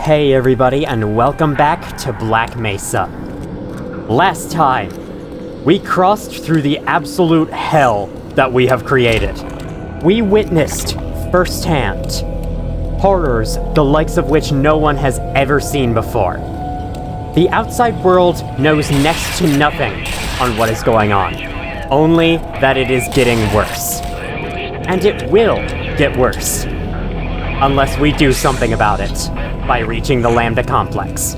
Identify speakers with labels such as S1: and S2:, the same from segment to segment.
S1: Hey everybody, and welcome back to Black Mesa. Last time, we crossed through the absolute hell that we have created. We witnessed firsthand horrors the likes of which no one has ever seen before. The outside world knows next to nothing on what is going on, only that it is getting worse. And it will get worse, unless we do something about it by reaching the Lambda complex.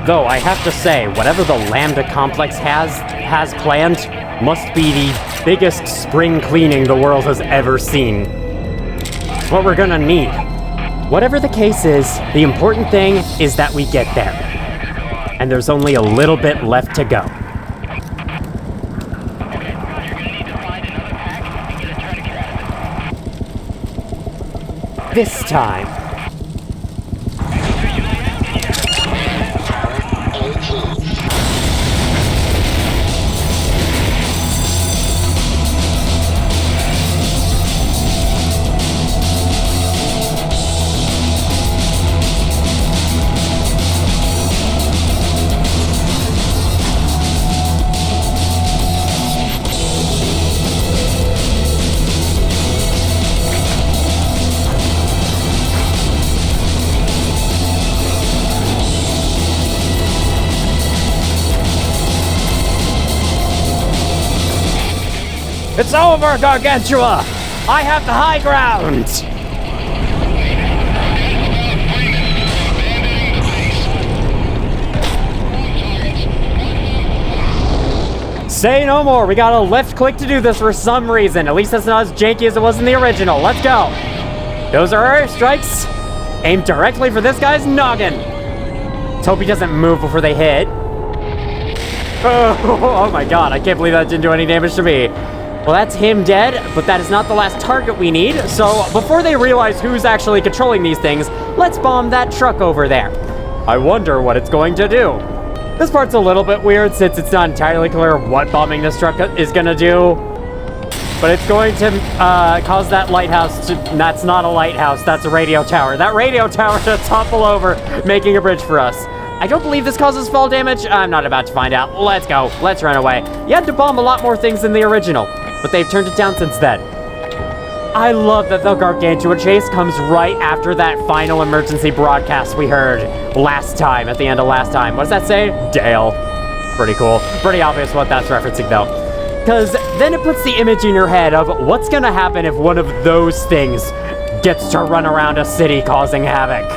S1: Though I have to say, whatever the Lambda complex has planned must be the biggest spring cleaning the world has ever seen. It's what we're gonna need. Whatever the case is, the important thing is that we get there. And there's only a little bit left to go. This time, it's over, Gargantua! I have the high ground! Say no more, we got a left click to do this for some reason. At least that's not as janky as it was in the original. Let's go! Those are our airstrikes. Aim directly for this guy's noggin. Let's hope he doesn't move before they hit. Oh my god, I can't believe that didn't do any damage to me. Well, that's him dead, but that is not the last target we need, so before they realize who's actually controlling these things, let's bomb that truck over there. I wonder what it's going to do. This part's a little bit weird since it's not entirely clear what bombing this truck is gonna do, but it's going to cause that lighthouse to... That's not a lighthouse, that's a radio tower. That radio tower to topple over, making a bridge for us. I don't believe this causes fall damage. I'm not about to find out. Let's go. Let's run away. You had to bomb a lot more things than the original, but they've turned it down since then. I love that the Gargantua chase comes right after that final emergency broadcast we heard last time, at the end of last time. What does that say? Dale. Pretty cool. Pretty obvious what that's referencing, though. Because then it puts the image in your head of what's gonna happen if one of those things gets to run around a city causing havoc.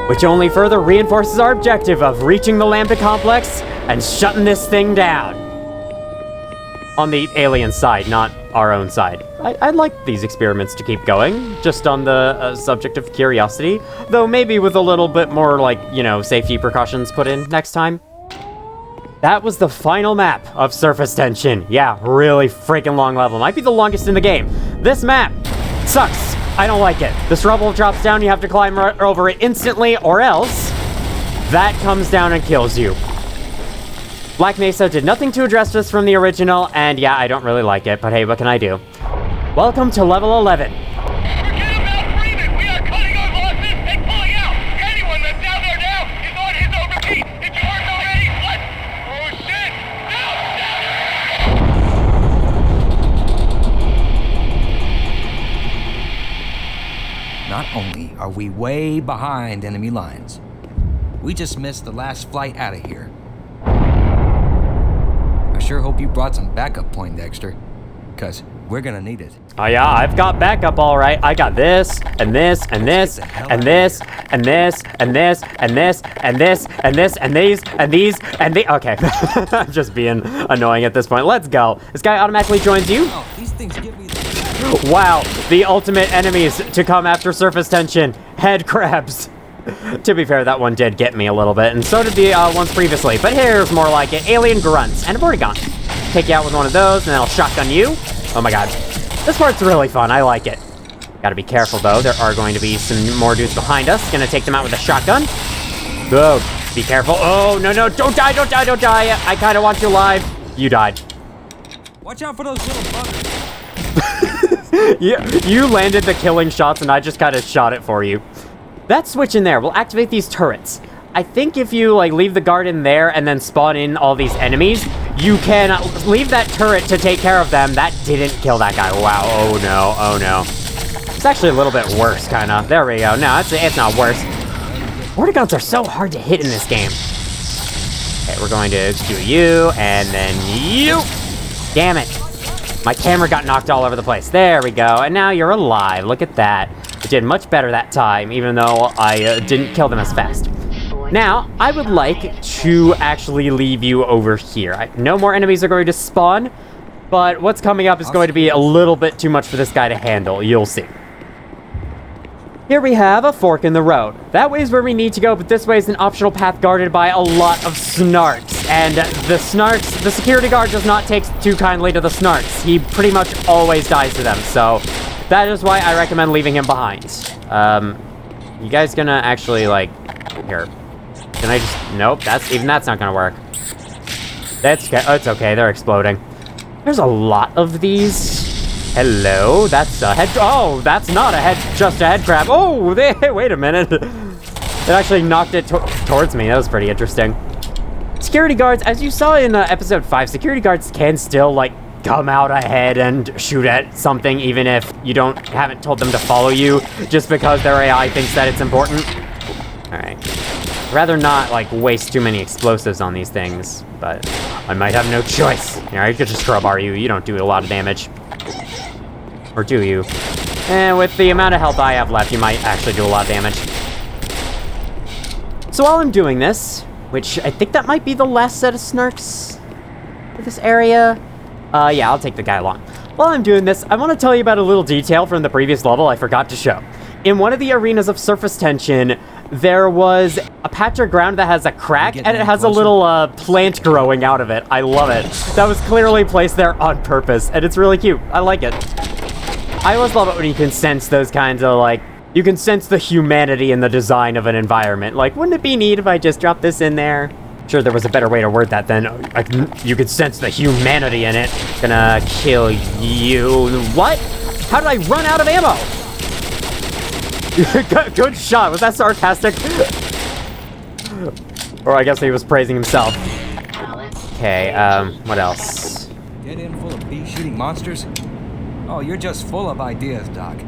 S1: Which only further reinforces our objective of reaching the Lambda complex and shutting this thing down. On the alien side, not our own side. I'd like these experiments to keep going, just on the subject of curiosity, though maybe with a little bit more, like, you know, safety precautions put in next time. That was the final map of Surface Tension. Yeah, really freaking long level. Might be the longest in the game. This map sucks. I don't like it. This rubble drops down, you have to climb over it instantly, or else that comes down and kills you. Black Mesa did nothing to address this from the original, and yeah, I don't really like it, but hey, what can I do? Welcome to level 11.
S2: Forget about Freeman! We are cutting our losses and pulling out! Anyone that's down there now is on his own repeat! If you aren't already, let's... Oh shit! No!
S3: Not only are we way behind enemy lines, we just missed the last flight out of here. I sure hope you brought some backup, Poindexter, because we're gonna need it.
S1: Oh yeah, I've got backup all right. I got this, and this, and this, and this, and this, and this, and this, and this, and this, and these, and these, and the... Okay, I'm just being annoying at this point. Let's go. This guy automatically joins you.
S3: Oh, these things give me the...
S1: Wow, the ultimate enemies to come after Surface Tension. Head crabs. To be fair, that one did get me a little bit, and so did the ones previously, but here's more like it. Alien grunts, and a Vortigaunt. Take you out with one of those, and then I'll shotgun you. Oh my god. This part's really fun, I like it. Gotta be careful though, there are going to be some more dudes behind us. Gonna take them out with a shotgun. Go. Be careful. Oh, no, no, don't die, don't die, don't die. I kinda want you alive. You died.
S3: Watch out for those little buggers.
S1: You landed the killing shots and I just kind of shot it for you. That switch in there will activate these turrets. I think if you, like, leave the guard in there and then spawn in all these enemies, you can leave that turret to take care of them. That didn't kill that guy. Wow. Oh, no. Oh, no. It's actually a little bit worse, kind of. There we go. No, it's not worse. Mortiguns are so hard to hit in this game. Okay, we're going to do you, and then you. Damn it. My camera got knocked all over the place. There we go. And now you're alive. Look at that. I did much better that time, even though I didn't kill them as fast. Now, I would like to actually leave you over here. No more enemies are going to spawn, but what's coming up is going to be a little bit too much for this guy to handle. You'll see. Here we have a fork in the road. That way is where we need to go, but this way is an optional path guarded by a lot of snarks. And the security guard does not take too kindly to the snarks. He pretty much always dies to them, so that is why I recommend leaving him behind. You guys gonna actually, like, here. Can I just, nope, that's not gonna work. That's okay, oh, it's okay, they're exploding. There's a lot of these. Hello, that's a head, oh, that's not a head, just a head crab. Oh, wait a minute. It actually knocked it towards me, that was pretty interesting. Security guards, as you saw in episode 5, security guards can still, like, come out ahead and shoot at something, even if you haven't told them to follow you, just because their AI thinks that it's important. Alright. Rather not, like, waste too many explosives on these things, but I might have no choice. Yeah, I could just crowbar you. You don't do a lot of damage. Or do you? And with the amount of health I have left, you might actually do a lot of damage. So while I'm doing this, which I think that might be the last set of snarks for this area. Yeah, I'll take the guy along. While I'm doing this, I want to tell you about a little detail from the previous level I forgot to show. In one of the arenas of surface tension, there was a patch of ground that has a crack, and it has a little plant growing out of it. I love it. That was clearly placed there on purpose, and it's really cute. I like it. I always love it when you can sense those kinds of, like, you can sense the humanity in the design of an environment. Like, wouldn't it be neat if I just dropped this in there? Sure, there was a better way to word that than you could sense the humanity in it. Gonna kill you. What? How did I run out of ammo? Good shot. Was that sarcastic? Or I guess he was praising himself. Okay, what else?
S3: Dead end full of bee-shooting monsters? Oh, you're just full of ideas, Doc.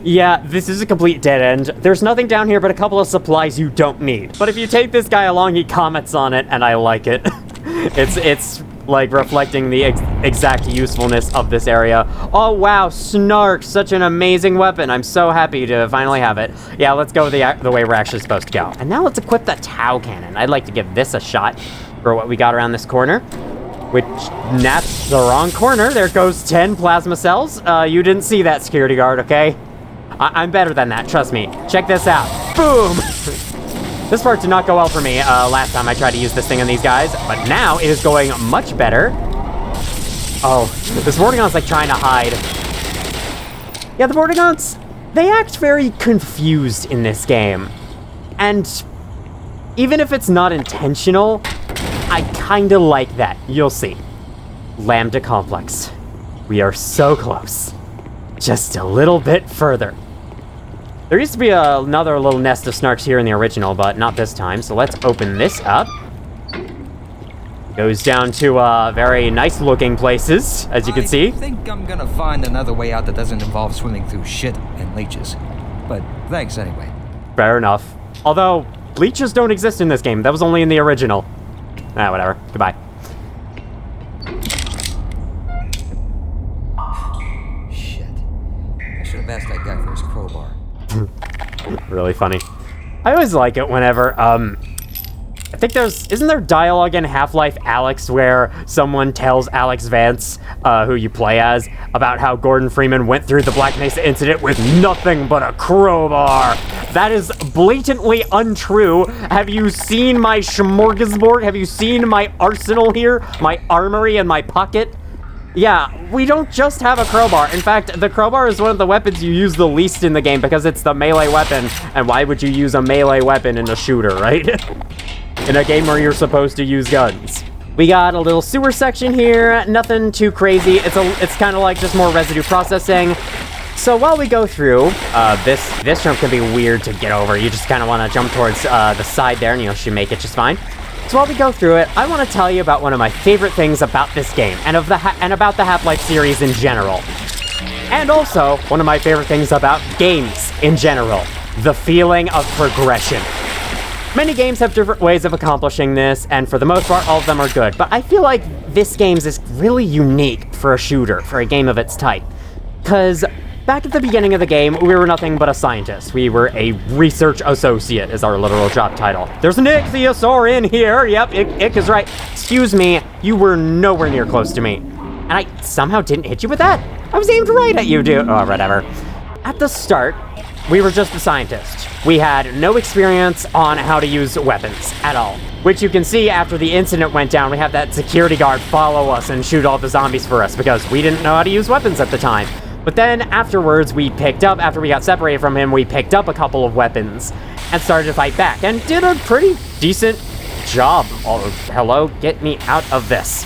S1: Yeah, this is a complete dead end. There's nothing down here but a couple of supplies you don't need. But if you take this guy along, he comments on it, and I like it. It's like reflecting the exact usefulness of this area. Oh wow, Snark, such an amazing weapon. I'm so happy to finally have it. Yeah, let's go the way we're actually supposed to go. And now let's equip the Tau Cannon. I'd like to give this a shot for what we got around this corner. Which, that's the wrong corner. There goes 10 plasma cells. You didn't see that, security guard, okay? I'm better than that, trust me. Check this out. Boom! This part did not go well for me last time I tried to use this thing on these guys, but now it is going much better. Oh, this Mortigon's like trying to hide. Yeah, the Mortigons, they act very confused in this game. And even if it's not intentional, I kinda like that. You'll see. Lambda Complex. We are so close. Just a little bit further. There used to be another little nest of snarks here in the original, but not this time. So let's open this up. Goes down to very nice looking places, as you can see.
S3: I think I'm gonna find another way out that doesn't involve swimming through shit and leeches. But thanks anyway.
S1: Fair enough. Although, leeches don't exist in this game. That was only in the original. Ah, whatever. Goodbye.
S3: Shit. I should have asked that guy for his crowbar.
S1: Really funny. I always like it whenever, I think isn't there dialogue in Half-Life Alyx where someone tells Alex Vance, who you play as, about how Gordon Freeman went through the Black Mesa incident with nothing but a crowbar? That is blatantly untrue. Have you seen my smorgasbord? Have you seen my arsenal here? My armory in my pocket? Yeah, we don't just have a crowbar. In fact, the crowbar is one of the weapons you use the least in the game because it's the melee weapon. And why would you use a melee weapon in a shooter, right? In a game where you're supposed to use guns. We got a little sewer section here. Nothing too crazy. It's kind of like just more residue processing. So while we go through, this jump can be weird to get over. You just kind of want to jump towards the side there, and you should make it just fine. So while we go through it, I want to tell you about one of my favorite things about this game, and about the Half-Life series in general. And also, one of my favorite things about games in general, the feeling of progression. Many games have different ways of accomplishing this, and for the most part, all of them are good. But I feel like this game's is really unique for a shooter, for a game of its type. Because back at the beginning of the game, we were nothing but a scientist. We were a research associate, is our literal job title. There's an ichthyosaur in here. Yep, Ick is right. Excuse me, you were nowhere near close to me. And I somehow didn't hit you with that? I was aimed right at you, dude. Oh, whatever. At the start, we were just a scientist. We had no experience on how to use weapons at all. Which you can see after the incident went down, we have that security guard follow us and shoot all the zombies for us because we didn't know how to use weapons at the time. But then afterwards, after we got separated from him, we picked up a couple of weapons and started to fight back and did a pretty decent job. Oh, hello, get me out of this.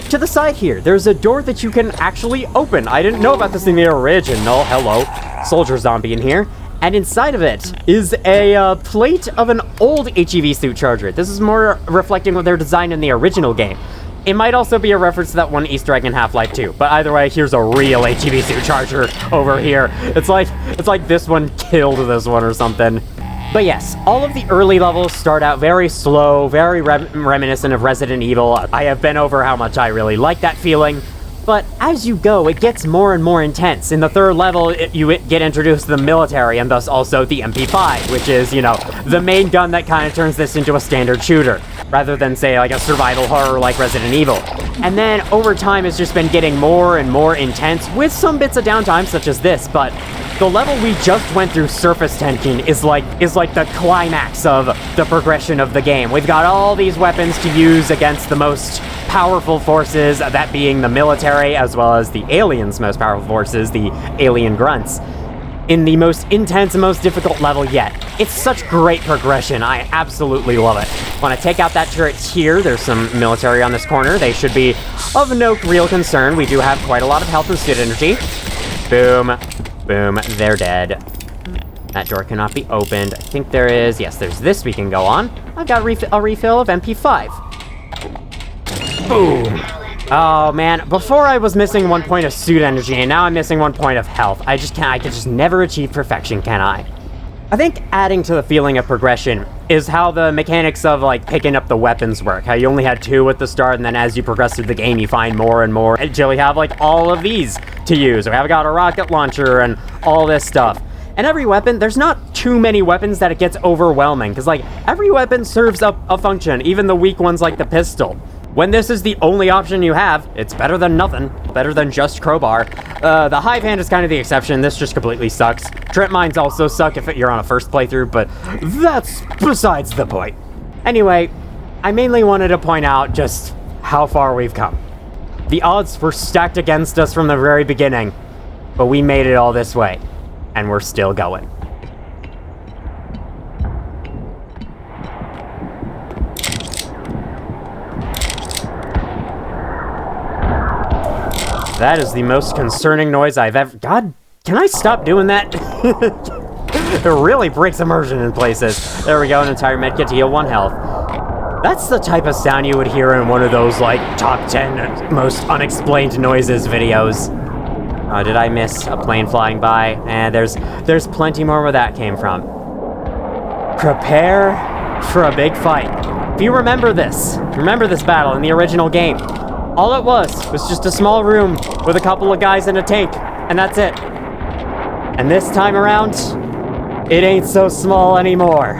S1: To the side here, there's a door that you can actually open. I didn't know about this in the original. Hello, soldier zombie in here. And inside of it is a plate of an old HEV suit charger. This is more reflecting what they're designed in the original game. It might also be a reference to that one Easter egg in Half-Life 2. But either way, here's a real HEV suit charger over here. It's like this one killed this one or something. But yes, all of the early levels start out very slow, very reminiscent of Resident Evil. I have been over how much I really like that feeling. But as you go, it gets more and more intense. In the third level, you get introduced to the military, and thus also the MP5, which is, you know, the main gun that kind of turns this into a standard shooter, rather than, say, like a survival horror like Resident Evil. And then, over time, it's just been getting more and more intense, with some bits of downtime, such as this, but the level we just went through, Surface Tension, is like the climax of the progression of the game. We've got all these weapons to use against the most powerful forces, that being the military, as well as the aliens' most powerful forces, the alien grunts, in the most intense and most difficult level yet. It's such great progression. I absolutely love it. Want to take out that turret here. There's some military on this corner. They should be of no real concern. We do have quite a lot of health and suit energy. Boom. Boom. They're dead. That door cannot be opened. I think there is... Yes, there's this we can go on. I've got a refill of MP5. Boom. Oh, man. Before I was missing 1 point of suit energy, and now I'm missing 1 point of health. I can just never achieve perfection, can I? I think adding to the feeling of progression is how the mechanics of, like, picking up the weapons work. How you only had 2 at the start, and then as you progress through the game, you find more and more until you have, like, all of these to use. We have got a rocket launcher and all this stuff. And every weapon, there's not too many weapons that it gets overwhelming, because, like, every weapon serves a function, even the weak ones like the pistol. When this is the only option you have, it's better than nothing. Better than just crowbar. The hive hand is kind of the exception. This just completely sucks. Trip mines also suck if you're on a first playthrough, but that's besides the point. Anyway, I mainly wanted to point out just how far we've come. The odds were stacked against us from the very beginning, but we made it all this way, and we're still going. That is the most concerning noise I've ever... God, can I stop doing that? It really breaks immersion in places. There we go, an entire medkit to heal 1 health. That's the type of sound you would hear in one of those, like, top 10 most unexplained noises videos. Oh, did I miss a plane flying by? There's plenty more where that came from. Prepare for a big fight. If you remember this battle in the original game, all it was just a small room with a couple of guys in a tank, and that's it. And this time around, it ain't so small anymore.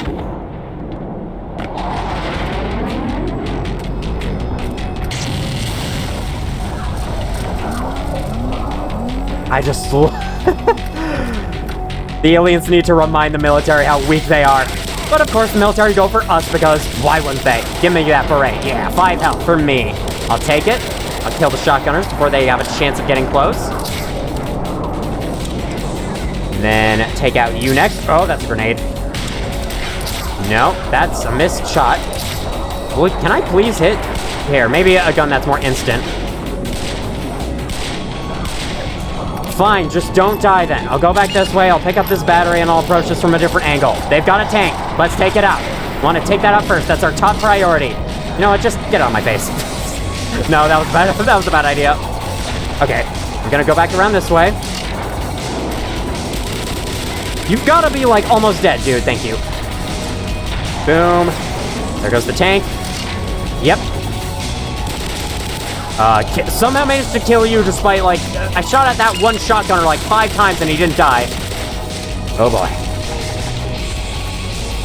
S1: The aliens need to remind the military how weak they are. But of course, the military go for us because why wouldn't they? Give me that beret. Yeah, 5 health for me. I'll take it. I'll kill the shotgunners before they have a chance of getting close. And then take out you next. Oh, that's a grenade. No, that's a missed shot. Well, can I please hit? Here, maybe a gun that's more instant. Fine, just don't die then. I'll go back this way, I'll pick up this battery, and I'll approach this from a different angle. They've got a tank. Let's take it out. Want to take that out first. That's our top priority. You know what? Just get out of my face. No, that was bad. That was a bad idea. Okay, I'm gonna go back around this way. You've got to be, like, almost dead, dude. Thank you. Boom. There goes the tank. Yep. Somehow managed to kill you despite, like, I shot at that one shotgunner, like, 5 times and he didn't die. Oh, boy.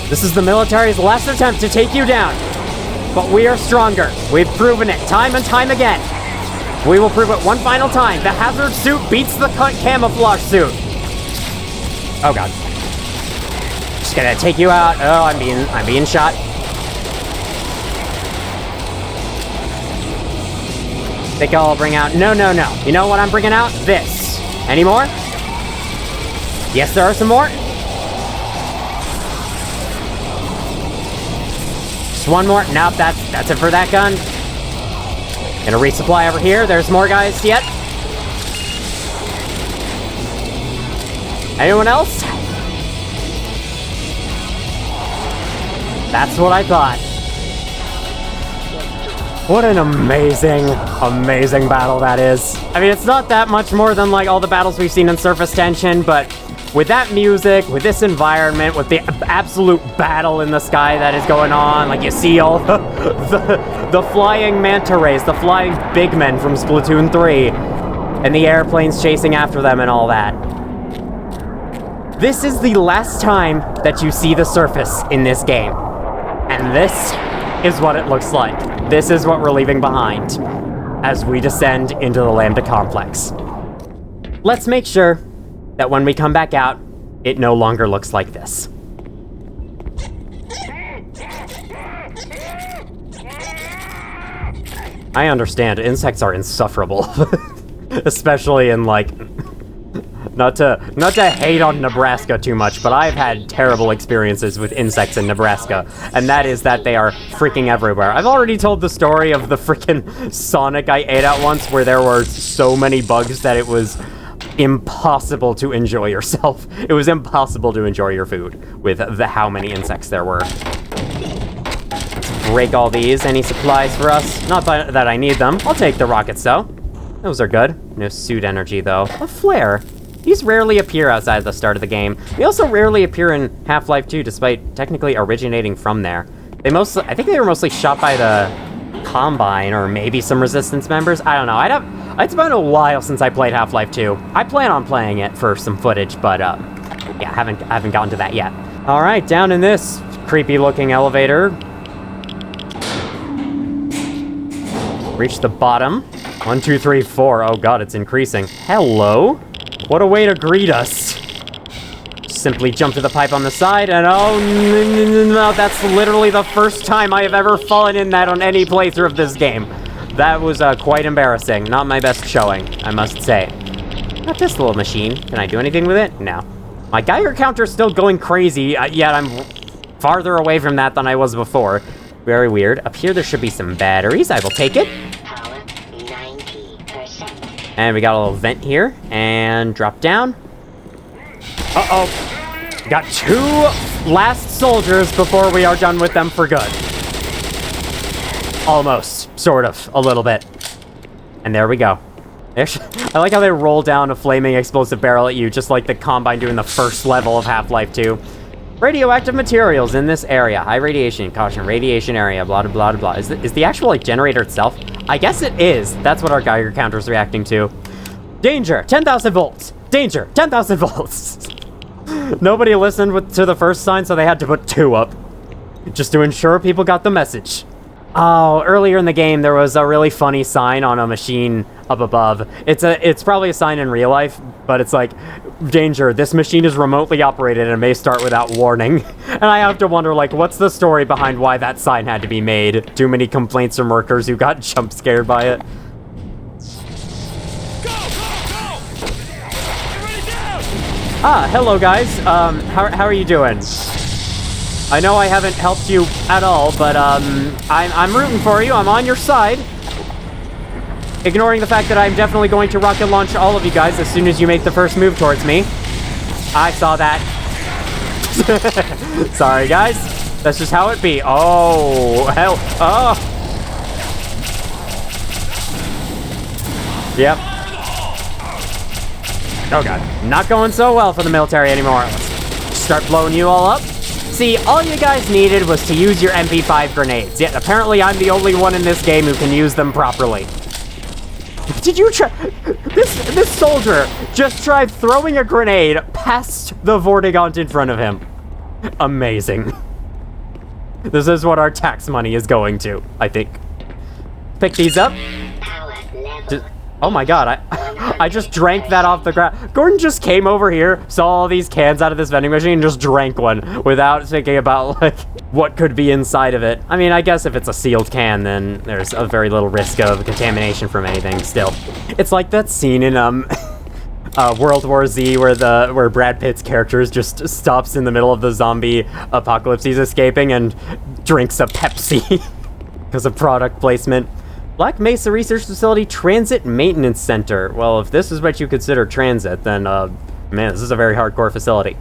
S1: This is the military's last attempt to take you down. But we are stronger. We've proven it time and time again. We will prove it one final time. The hazard suit beats the camouflage suit. Oh, God. Just gonna take you out. Oh, I'm being shot. Think I'll bring out... No. You know what I'm bringing out? This. Any more? Yes, there are some more. Just one more. Nope, that's it for that gun. Gonna resupply over here. There's more guys yet. Anyone else? That's what I thought. What an amazing, amazing battle that is. I mean, it's not that much more than, like, all the battles we've seen in Surface Tension, but with that music, with this environment, with the absolute battle in the sky that is going on, like, you see all the flying manta rays, the flying big men from Splatoon 3, and the airplanes chasing after them and all that. This is the last time that you see the surface in this game. And this is what it looks like. This is what we're leaving behind as we descend into the Lambda complex. Let's make sure that when we come back out, it no longer looks like this. I understand, insects are insufferable. Especially in, like... Not to hate on Nebraska too much, but I've had terrible experiences with insects in Nebraska, and that is that they are freaking everywhere. I've already told the story of the freaking Sonic I ate at once, where there were so many bugs that it was impossible to enjoy yourself. It was impossible to enjoy your food with how many insects there were. Let's break all these. Any supplies for us? Not that I need them. I'll take the rockets, though. Those are good. No suit energy, though. A flare. These rarely appear outside the start of the game. They also rarely appear in Half-Life 2, despite technically originating from there. I think they were mostly shot by the Combine, or maybe some Resistance members. I don't know. It's been a while since I played Half-Life 2. I plan on playing it for some footage, but yeah, I haven't gotten to that yet. All right, down in this creepy-looking elevator. Reach the bottom. 1, 2, 3, 4. Oh God, it's increasing. Hello. What a way to greet us. Simply jump to the pipe on the side, and oh no, that's literally the first time I have ever fallen in that on any playthrough of this game. That was quite embarrassing. Not my best showing, I must say. Not this little machine. Can I do anything with it? No. My Geiger counter's still going crazy, yet I'm farther away from that than I was before. Very weird. Up here there should be some batteries. I will take it. And we got a little vent here, and drop down. Uh-oh. Got 2 last soldiers before we are done with them for good. Almost, sort of, a little bit. And there we go. I like how they roll down a flaming explosive barrel at you, just like the Combine doing the first level of Half-Life 2. Radioactive materials in this area. High radiation, caution, radiation area, blah, blah, blah, blah. Is the actual, like, generator itself? I guess it is. That's what our Geiger counter's reacting to. Danger, 10,000 volts. Danger, 10,000 volts. Nobody listened to the first sign, so they had to put 2 up. Just to ensure people got the message. Oh, earlier in the game, there was a really funny sign on a machine up above. It's probably a sign in real life, but it's like, danger, this machine is remotely operated and may start without warning. And I have to wonder, like, what's the story behind why that sign had to be made? Too many complaints from workers who got jump scared by it. Ah, hello guys. How are you doing? I know I haven't helped you at all, but I'm rooting for you. I'm on your side. ignoring the fact that I'm definitely going to rocket launch all of you guys as soon as you make the first move towards me. I saw that. Sorry, guys. That's just how it be. Oh, hell. Oh. Yep. Oh, God. Not going so well for the military anymore. Let's start blowing you all up. See, all you guys needed was to use your MP5 grenades. Yet, apparently I'm the only one in this game who can use them properly. Did you try... This soldier just tried throwing a grenade past the Vortigaunt in front of him. Amazing. This is what our tax money is going to, I think. Pick these up. Oh my god, I just drank that off the ground. Gordon just came over here, saw all these cans out of this vending machine, and just drank one without thinking about, like, what could be inside of it. I mean, I guess if it's a sealed can, then there's a very little risk of contamination from anything still. It's like that scene in, World War Z where Brad Pitt's character just stops in the middle of the zombie apocalypse he's escaping and drinks a Pepsi because of product placement. Black Mesa Research Facility Transit Maintenance Center. Well, if this is what you consider transit, then, man, this is a very hardcore facility.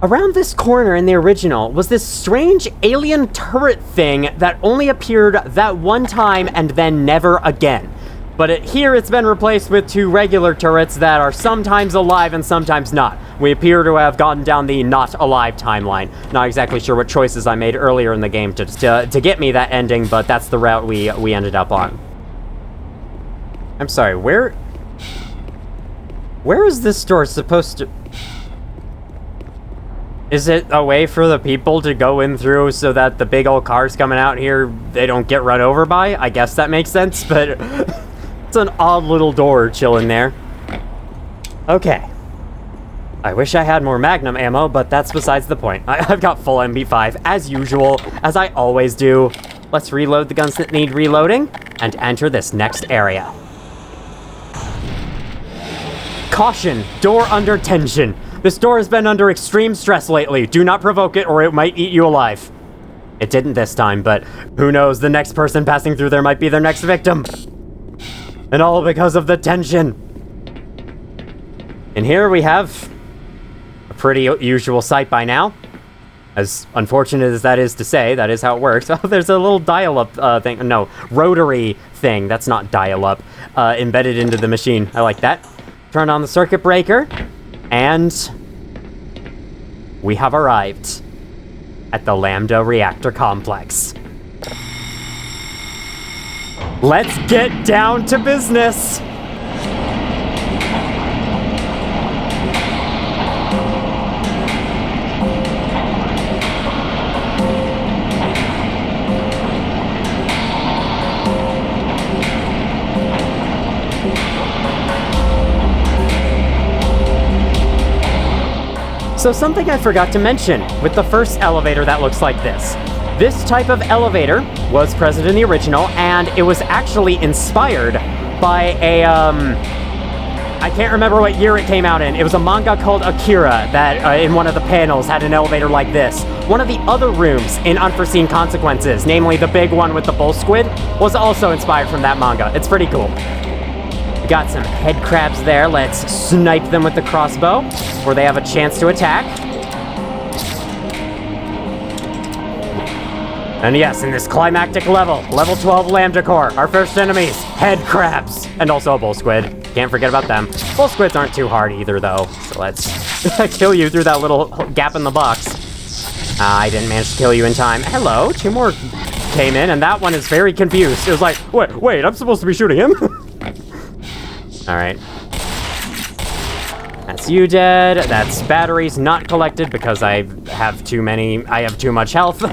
S1: Around this corner in the original was this strange alien turret thing that only appeared that one time and then never again. But here it's been replaced with two regular turrets that are sometimes alive and sometimes not. We appear to have gotten down the not alive timeline. Not exactly sure what choices I made earlier in the game to get me that ending, but that's the route we ended up on. I'm sorry, where is this door supposed to... Is it a way for the people to go in through so that the big old cars coming out here, they don't get run over by? I guess that makes sense, but... It's an odd little door chilling there. Okay. I wish I had more Magnum ammo, but that's besides the point. I've got full MP5, as usual, as I always do. Let's reload the guns that need reloading, and enter this next area. Caution! Door under tension. This door has been under extreme stress lately. Do not provoke it, or it might eat you alive. It didn't this time, but who knows, the next person passing through there might be their next victim. And all because of the tension. And here we have a pretty usual sight by now. As unfortunate as that is to say, that is how it works. Oh, there's a little dial-up thing. No, rotary thing. That's not dial-up. Embedded into the machine. I like that. Turn on the circuit breaker. And we have arrived at the Lambda reactor complex. Let's get down to business! So something I forgot to mention with the first elevator that looks like this. This type of elevator was present in the original, and it was actually inspired by a, I can't remember what year it came out in. It was a manga called Akira that, in one of the panels, had an elevator like this. One of the other rooms in Unforeseen Consequences, namely the big one with the bull squid, was also inspired from that manga. It's pretty cool. We got some head crabs there. Let's snipe them with the crossbow, where they have a chance to attack. And yes, in this climactic level 12 Lambda Core, our first enemies, head crabs, and also a bull squid. Can't forget about them. Bull squids aren't too hard either, though, so let's kill you through that little gap in the box. I didn't manage to kill you in time. Hello, two more came in, and that one is very confused. It was like, wait, I'm supposed to be shooting him? All right. That's you dead. That's batteries not collected because I have too much health.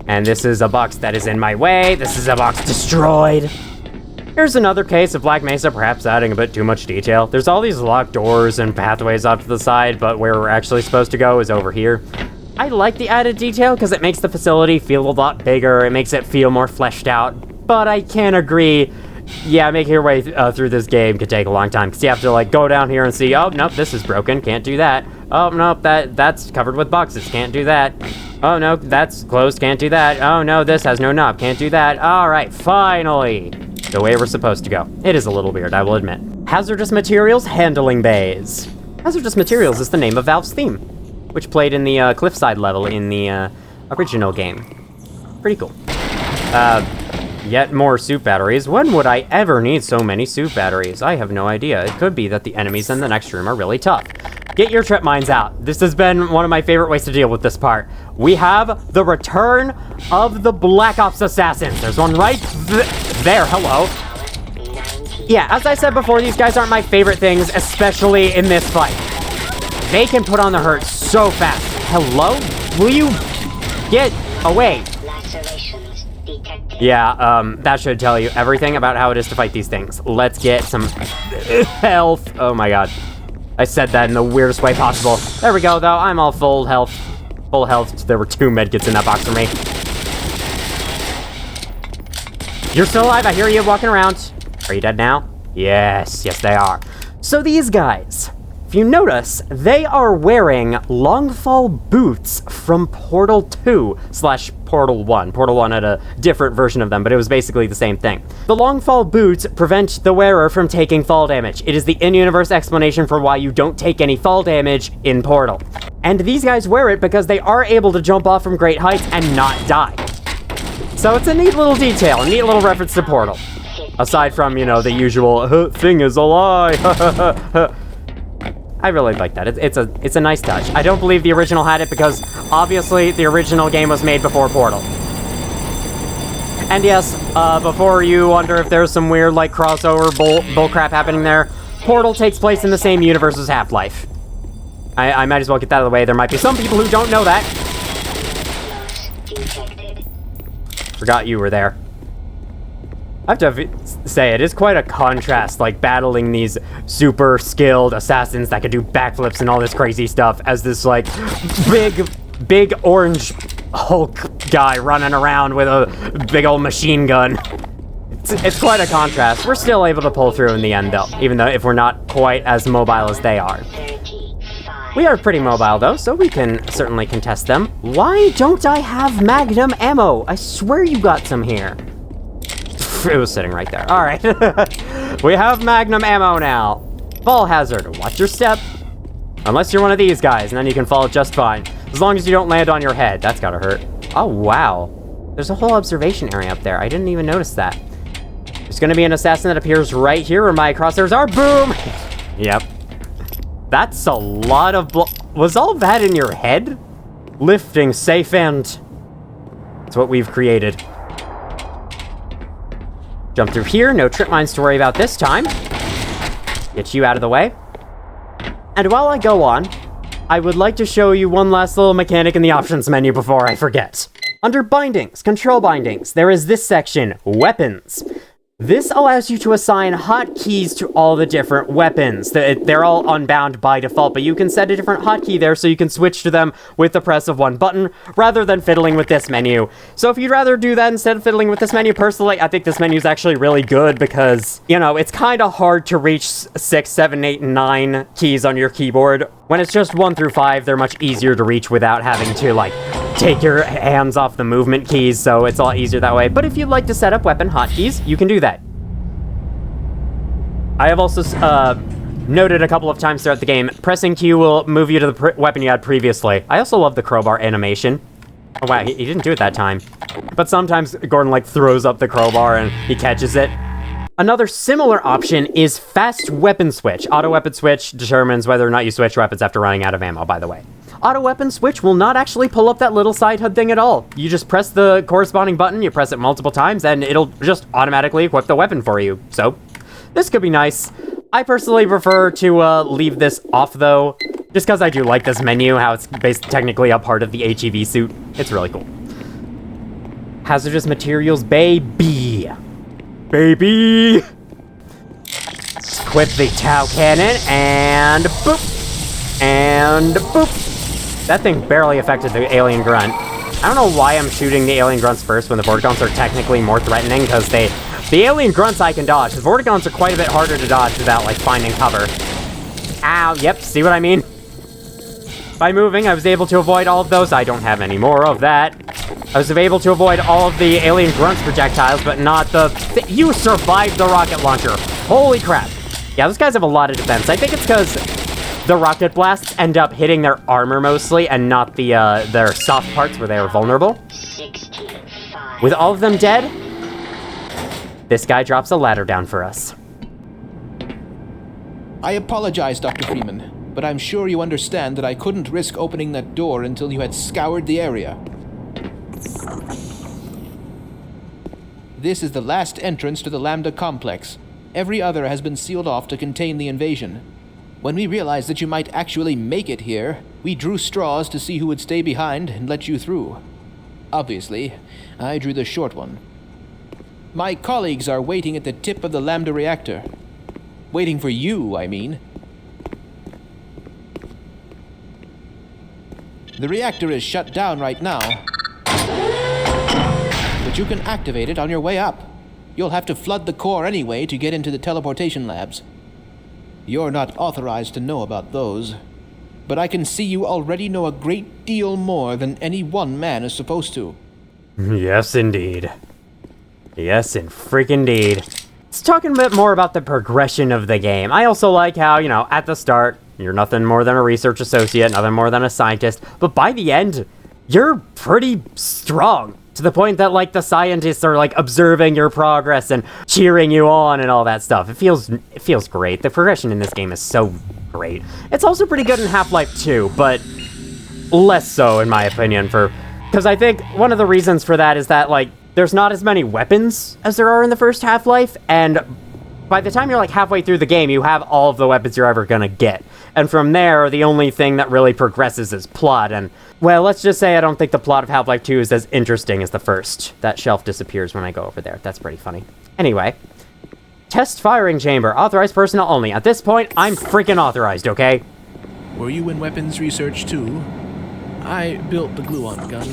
S1: And this is a box that is in my way. This is a box destroyed. Here's another case of Black Mesa perhaps adding a bit too much detail. There's all these locked doors and pathways off to the side, but where we're actually supposed to go is over here. I like the added detail because it makes the facility feel a lot bigger. It makes it feel more fleshed out. But I can agree, yeah, making your way through this game could take a long time because you have to, like, go down here and see, oh, nope, this is broken, can't do that. Oh, nope, that's covered with boxes, can't do that. Oh, no, that's closed, can't do that. Oh, no, this has no knob, can't do that. All right, finally. the way we're supposed to go. It is a little weird, I will admit. Hazardous Materials Handling Bays. Hazardous Materials is the name of Valve's theme, which played in the cliffside level in the original game. Pretty cool. Yet more suit batteries. When would I ever need so many suit batteries? I have no idea. It could be that the enemies in the next room are really tough. Get your trip mines out. This has been one of my favorite ways to deal with this part. We have the return of the Black Ops assassins. There's one right there. Hello. Yeah, as I said before, these guys aren't my favorite things, especially in this fight. They can put on the hurt so fast. Hello? Will you get away? Yeah, that should tell you everything about how it is to fight these things. Let's get some health. Oh my god. I said that in the weirdest way possible. There we go, though. I'm all full health. Full health. There were 2 medkits in that box for me. You're still alive. I hear you walking around. Are you dead now? Yes. Yes, they are. So these guys, if you notice, they are wearing Longfall boots from Portal 2 / Portal 1. Portal 1 had a different version of them, but it was basically the same thing. The Longfall boots prevent the wearer from taking fall damage. It is the in-universe explanation for why you don't take any fall damage in Portal. And these guys wear it because they are able to jump off from great heights and not die. So it's a neat little detail, a neat little reference to Portal. Aside from, you know, the usual, thing is a lie, I really like that. It's a nice touch. I don't believe the original had it because, obviously, the original game was made before Portal. And yes, before you wonder if there's some weird, like, crossover bullcrap happening there, Portal takes place in the same universe as Half-Life. I might as well get that out of the way. There might be some people who don't know that. Forgot you were there. I have to say, it is quite a contrast, like, battling these super skilled assassins that can do backflips and all this crazy stuff as this, like, big orange Hulk guy running around with a big old machine gun. It's quite a contrast. We're still able to pull through in the end, though, even though if we're not quite as mobile as they are. We are pretty mobile, though, so we can certainly contest them. Why don't I have Magnum ammo? I swear you got some here. It was sitting right there. All right. We have Magnum ammo now. Fall hazard. Watch your step. Unless you're one of these guys, and then you can fall just fine. As long as you don't land on your head. That's gotta hurt. Oh, wow. There's a whole observation area up there. I didn't even notice that. There's gonna be an assassin that appears right here where my crosshairs are. Boom! Yep. That's a lot of was all that in your head? Lifting safe end. That's what we've created. Jump through here, no trip mines to worry about this time. Get you out of the way. And while I go on, I would like to show you one last little mechanic in the options menu before I forget. Under bindings, control bindings, there is this section, weapons. This allows you to assign hotkeys to all the different weapons. They're all unbound by default, but you can set a different hotkey there so you can switch to them with the press of one button rather than fiddling with this menu. So if you'd rather do that instead of fiddling with this menu, personally, I think this menu is actually really good because, you know, it's kind of hard to reach 6, 7, 8, and 9 keys on your keyboard. When it's just 1 through 5, they're much easier to reach without having to, like, take your hands off the movement keys, so it's a lot easier that way. But if you'd like to set up weapon hotkeys, you can do that. I have also noted a couple of times throughout the game, pressing Q will move you to the weapon you had previously. I also love the crowbar animation. Oh wow, he didn't do it that time. But sometimes Gordon, like, throws up the crowbar and he catches it. Another similar option is fast weapon switch. Auto weapon switch determines whether or not you switch weapons after running out of ammo, by the way. Auto weapon switch will not actually pull up that little side HUD thing at all. You just press the corresponding button, you press it multiple times, and it'll just automatically equip the weapon for you. So, this could be nice. I personally prefer to leave this off, though, just because I do like this menu, how it's technically a part of the HEV suit. It's really cool. Hazardous materials, baby. Baby! Equip the Tau cannon, and boop! And boop! That thing barely affected the alien grunt. I don't know why I'm shooting the alien grunts first when the Vortigaunts are technically more threatening, because the alien grunts I can dodge. The Vortigaunts are quite a bit harder to dodge without, like, finding cover. Ow, yep, see what I mean? By moving, I was able to avoid all of those. I don't have any more of that. I was able to avoid all of the alien grunts projectiles, but not the... You survived the rocket launcher. Holy crap. Yeah, those guys have a lot of defense. I think it's because the rocket blasts end up hitting their armor mostly and not the their soft parts where they are vulnerable. With all of them dead, this guy drops a ladder down for us.
S4: I apologize, Dr. Freeman, but I'm sure you understand that I couldn't risk opening that door until you had scoured the area. This is the last entrance to the Lambda complex. Every other has been sealed off to contain the invasion. When we realized that you might actually make it here, we drew straws to see who would stay behind and let you through. Obviously, I drew the short one. My colleagues are waiting at the tip of the Lambda reactor. Waiting for you, I mean. The reactor is shut down right now, but you can activate it on your way up. You'll have to flood the core anyway to get into the teleportation labs. You're not authorized to know about those, but I can see you already know a great deal more than any one man is supposed to.
S1: Yes, indeed. Yes, in freaking indeed. Let's talk a bit more about the progression of the game. I also like how, you know, at the start, you're nothing more than a research associate, nothing more than a scientist, but by the end, you're pretty strong. To the point that, like, the scientists are, like, observing your progress and cheering you on and all that stuff. It feels great. The progression in this game is so great. It's also pretty good in Half-Life 2, but less so, in my opinion, because I think one of the reasons for that is that, like, there's not as many weapons as there are in the first Half-Life, and by the time you're, like, halfway through the game, you have all of the weapons you're ever gonna get. And from there, the only thing that really progresses is plot, and, well, let's just say I don't think the plot of Half-Life 2 is as interesting as the first. That shelf disappears when I go over there. That's pretty funny. Anyway, test firing chamber. Authorized personnel only. At this point, I'm freaking authorized, okay?
S4: Were you in weapons research too? I built the gluon gun,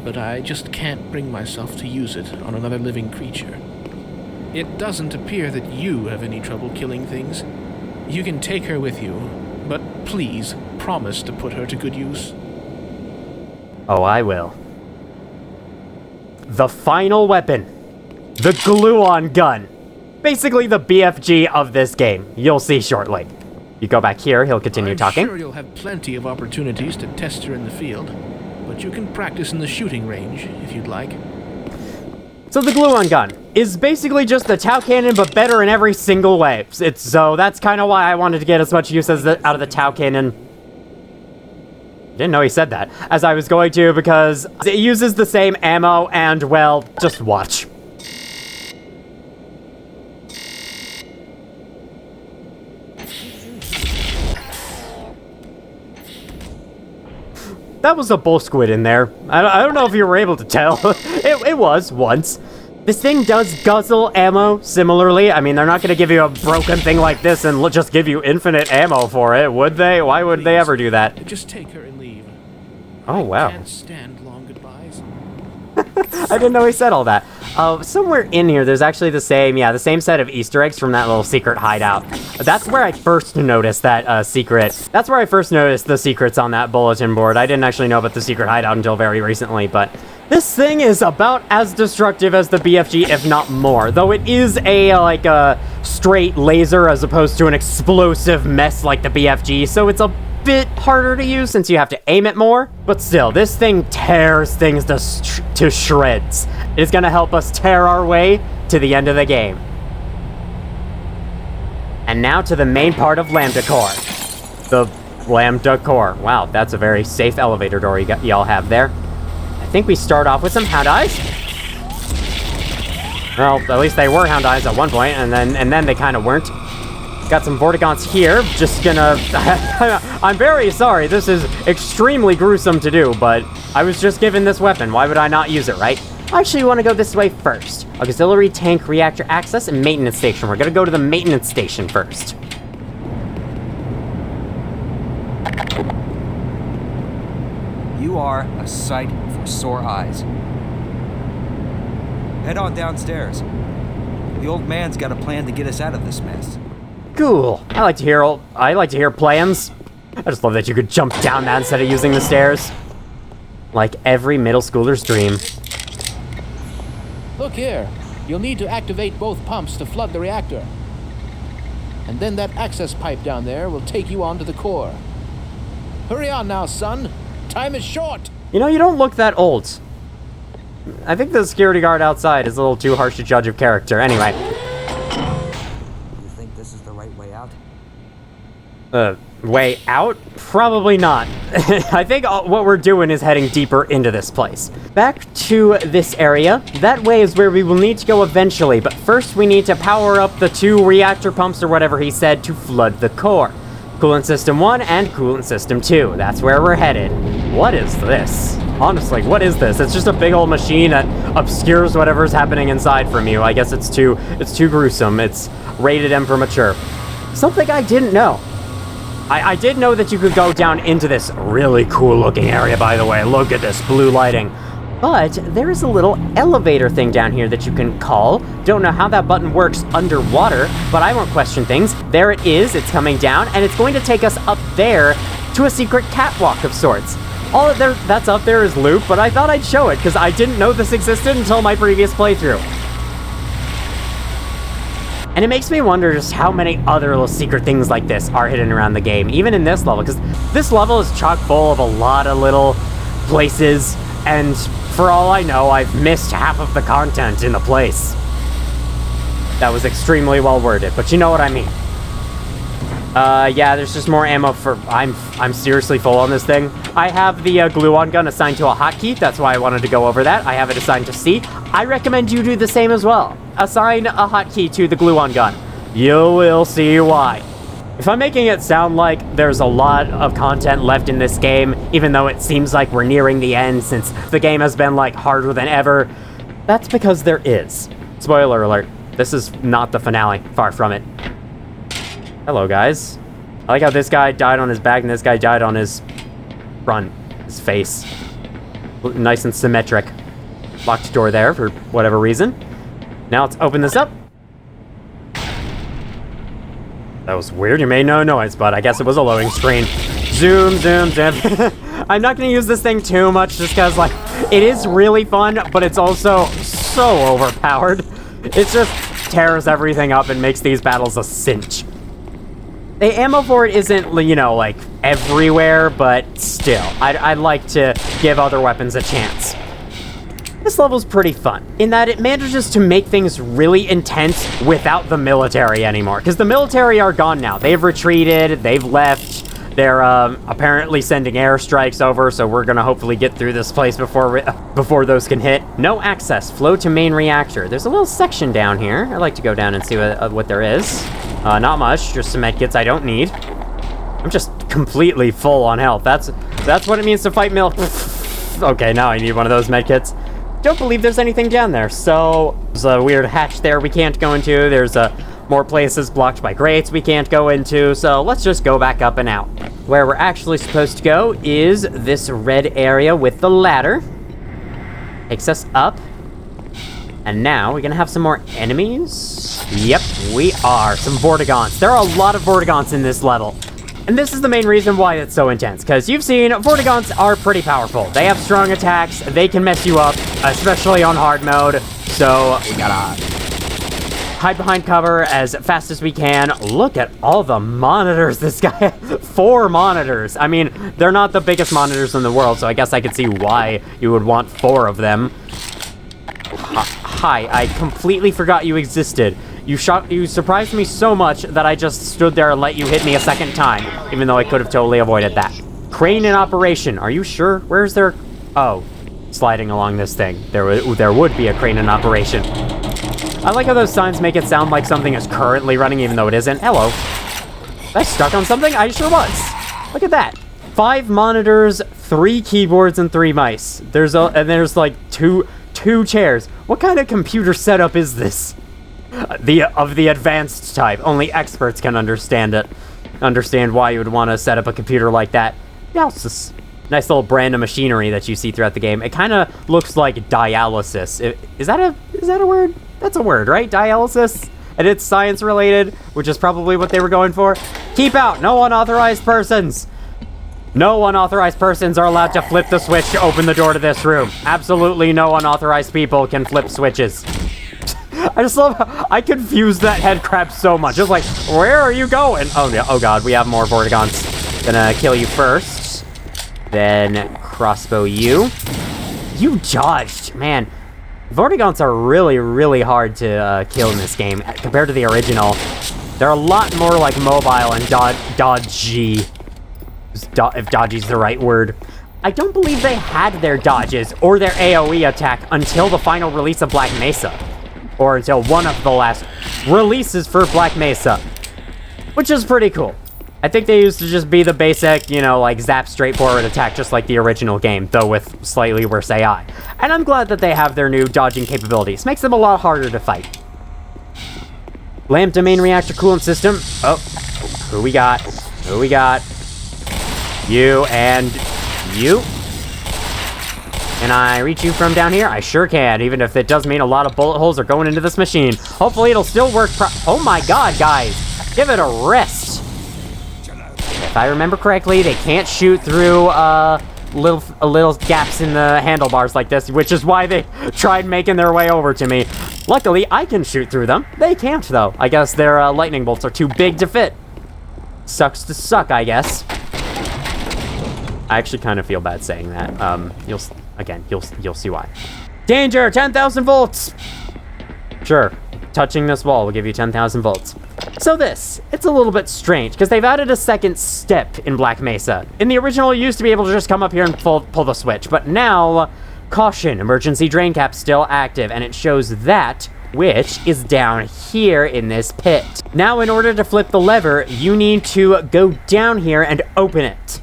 S4: but I just can't bring myself to use it on another living creature. It doesn't appear that you have any trouble killing things. You can take her with you, but please promise to put her to good use.
S1: Oh, I will. The final weapon. The gluon gun. Basically the BFG of this game. You'll see shortly. You go back here, he'll continue talking.
S4: I'm sure you'll have plenty of opportunities to test her in the field, but you can practice in the shooting range if you'd like.
S1: So the gluon gun is basically just the Tau cannon, but better in every single way. So that's kind of why I wanted to get as much use out of the Tau cannon. Didn't know he said that. As I was going to, because it uses the same ammo and, well, just watch. That was a bull squid in there. I don't know if you were able to tell. It was, once. This thing does guzzle ammo similarly. I mean, they're not going to give you a broken thing like this and just give you infinite ammo for it, would they? Why would they ever do that?
S4: Just take her and leave.
S1: Oh, wow.
S4: I can't stand long goodbyes.
S1: I didn't know he said all that. Somewhere in here, there's actually the same set of Easter eggs from that little secret hideout. That's where I first noticed that secret. That's where I first noticed the secrets on that bulletin board. I didn't actually know about the secret hideout until very recently, but this thing is about as destructive as the BFG, if not more. Though it is a straight laser as opposed to an explosive mess like the BFG, so it's a bit harder to use since you have to aim it more. But still, this thing tears things to shreds. It is going to help us tear our way to the end of the game. And now to the main part of Lambda Core. The Lambda Core. Wow, that's a very safe elevator door y'all have there. I think we start off with some hound eyes. Well, at least they were hound eyes at one point, and then they kind of weren't. Got some Vortigons here. Just gonna... I'm very sorry. This is extremely gruesome to do, but I was just given this weapon. Why would I not use it, right? Actually, we want to go this way first. Auxiliary tank reactor access and maintenance station. We're gonna go to the maintenance station first.
S3: You are a sight for sore eyes. Head on downstairs. The old man's got a plan to get us out of this mess.
S1: Cool. I like to hear plans. I just love that you could jump down that instead of using the stairs. Like every middle schooler's dream.
S4: Look here. You'll need to activate both pumps to flood the reactor. And then that access pipe down there will take you on to the core. Hurry on now, son. Time is short.
S1: You know, you don't look that old. I think the security guard outside is a little too harsh to judge of character. Anyway.
S3: You think this is the right way out?
S1: Way out? Probably not. I think what we're doing is heading deeper into this place. Back to this area. That way is where we will need to go eventually, but first we need to power up the 2 reactor pumps or whatever he said to flood the core. Coolant system 1 and coolant system 2. That's where we're headed. What is this? Honestly, what is this? It's just a big old machine that obscures whatever's happening inside from you. I guess it's too gruesome. It's rated M for mature. Something I didn't know. I did know that you could go down into this really cool looking area, by the way. Look at this blue lighting. But there is a little elevator thing down here that you can call. Don't know how that button works underwater, but I won't question things. There it is, it's coming down, and it's going to take us up there to a secret catwalk of sorts. All that's up there is loot, but I thought I'd show it because I didn't know this existed until my previous playthrough. And it makes me wonder just how many other little secret things like this are hidden around the game, even in this level, because this level is chock full of a lot of little places, and for all I know, I've missed half of the content in the place. That was extremely well worded, but you know what I mean. Yeah, there's just more ammo for... I'm seriously full on this thing. I have the glue-on gun assigned to a hotkey. That's why I wanted to go over that. I have it assigned to C. I recommend you do the same as well. Assign a hotkey to the glue-on gun. You will see why. If I'm making it sound like there's a lot of content left in this game, even though it seems like we're nearing the end since the game has been, like, harder than ever, that's because there is. Spoiler alert. This is not the finale. Far from it. Hello, guys. I like how this guy died on his back and this guy died on his front, his face. Nice and symmetric. Locked door there for whatever reason. Now let's open this up. That was weird. You made no noise, but I guess it was a loading screen. Zoom, zoom, zoom. I'm not going to use this thing too much just because, like, it is really fun, but it's also so overpowered. It just tears everything up and makes these battles a cinch. The ammo for it isn't, you know, like, everywhere, but still. I'd like to give other weapons a chance. This level's pretty fun, in that it manages to make things really intense without the military anymore. Because the military are gone now. They've retreated, they've left, they're apparently sending airstrikes over, so we're gonna hopefully get through this place before those can hit. No access, flow to main reactor. There's a little section down here. I'd like to go down and see what there is. Not much, just some medkits I don't need. I'm just completely full on health. That's what it means to fight Okay, now I need one of those medkits. Don't believe there's anything down there, so there's a weird hatch there we can't go into. There's more places blocked by grates we can't go into, so let's just go back up and out. Where we're actually supposed to go is this red area with the ladder. Takes us up. And now we're gonna have some more enemies. Yep, we are. Some Vortigons. There are a lot of Vortigons in this level. And this is the main reason why it's so intense, because you've seen Vortigons are pretty powerful. They have strong attacks, they can mess you up, especially on hard mode, so we gotta hide behind cover as fast as we can. Look at all the monitors this guy has. 4 monitors. I mean, they're not the biggest monitors in the world, so I guess I could see why you would want 4 of them. Hi, I completely forgot you existed. You surprised me so much that I just stood there and let you hit me a second time, even though I could have totally avoided that. Crane in operation. Are you sure? Where's there... Oh, sliding along this thing. There would be a crane in operation. I like how those signs make it sound like something is currently running, even though it isn't. Hello. Was I stuck on something? I sure was. Look at that. 5 monitors, 3 keyboards, and 3 mice. There's like two chairs. What kind of computer setup is this? Of the advanced type. Only experts can understand it. Understand why you would want to set up a computer like that. Dialysis. Nice little brand of machinery that you see throughout the game. It kind of looks like dialysis. Is that a word? That's a word, right? Dialysis? And it's science related, which is probably what they were going for. Keep out! No unauthorized persons! No unauthorized persons are allowed to flip the switch to open the door to this room. Absolutely no unauthorized people can flip switches. I just love how I confuse that head crab so much. Just like, where are you going? Oh, yeah. Oh, God. We have more Vortigons. Gonna kill you first. Then crossbow you. You dodged. Man, Vortigons are really, really hard to kill in this game compared to the original. They're a lot more like mobile and dodgy. If dodgy's the right word. I don't believe they had their dodges or their AoE attack until the final release of Black Mesa. Or until one of the last releases for Black Mesa. Which is pretty cool. I think they used to just be the basic, you know, like zap straightforward attack just like the original game, though with slightly worse AI. And I'm glad that they have their new dodging capabilities. Makes them a lot harder to fight. Lambda main reactor coolant system. Oh, who we got? Who we got? You and you. Can I reach you from down here? I sure can, even if it does mean a lot of bullet holes are going into this machine. Hopefully it'll still work oh my god, guys. Give it a rest. If I remember correctly, they can't shoot through little gaps in the handlebars like this, which is why they tried making their way over to me. Luckily, I can shoot through them. They can't, though. I guess their lightning bolts are too big to fit. Sucks to suck, I guess. I actually kind of feel bad saying that. You'll see why. Danger! 10,000 volts! Sure. Touching this wall will give you 10,000 volts. So it's a little bit strange, because they've added a second step in Black Mesa. In the original, you used to be able to just come up here and pull the switch, but now, caution, emergency drain cap still active, and it shows that, which is down here in this pit. Now, in order to flip the lever, you need to go down here and open it.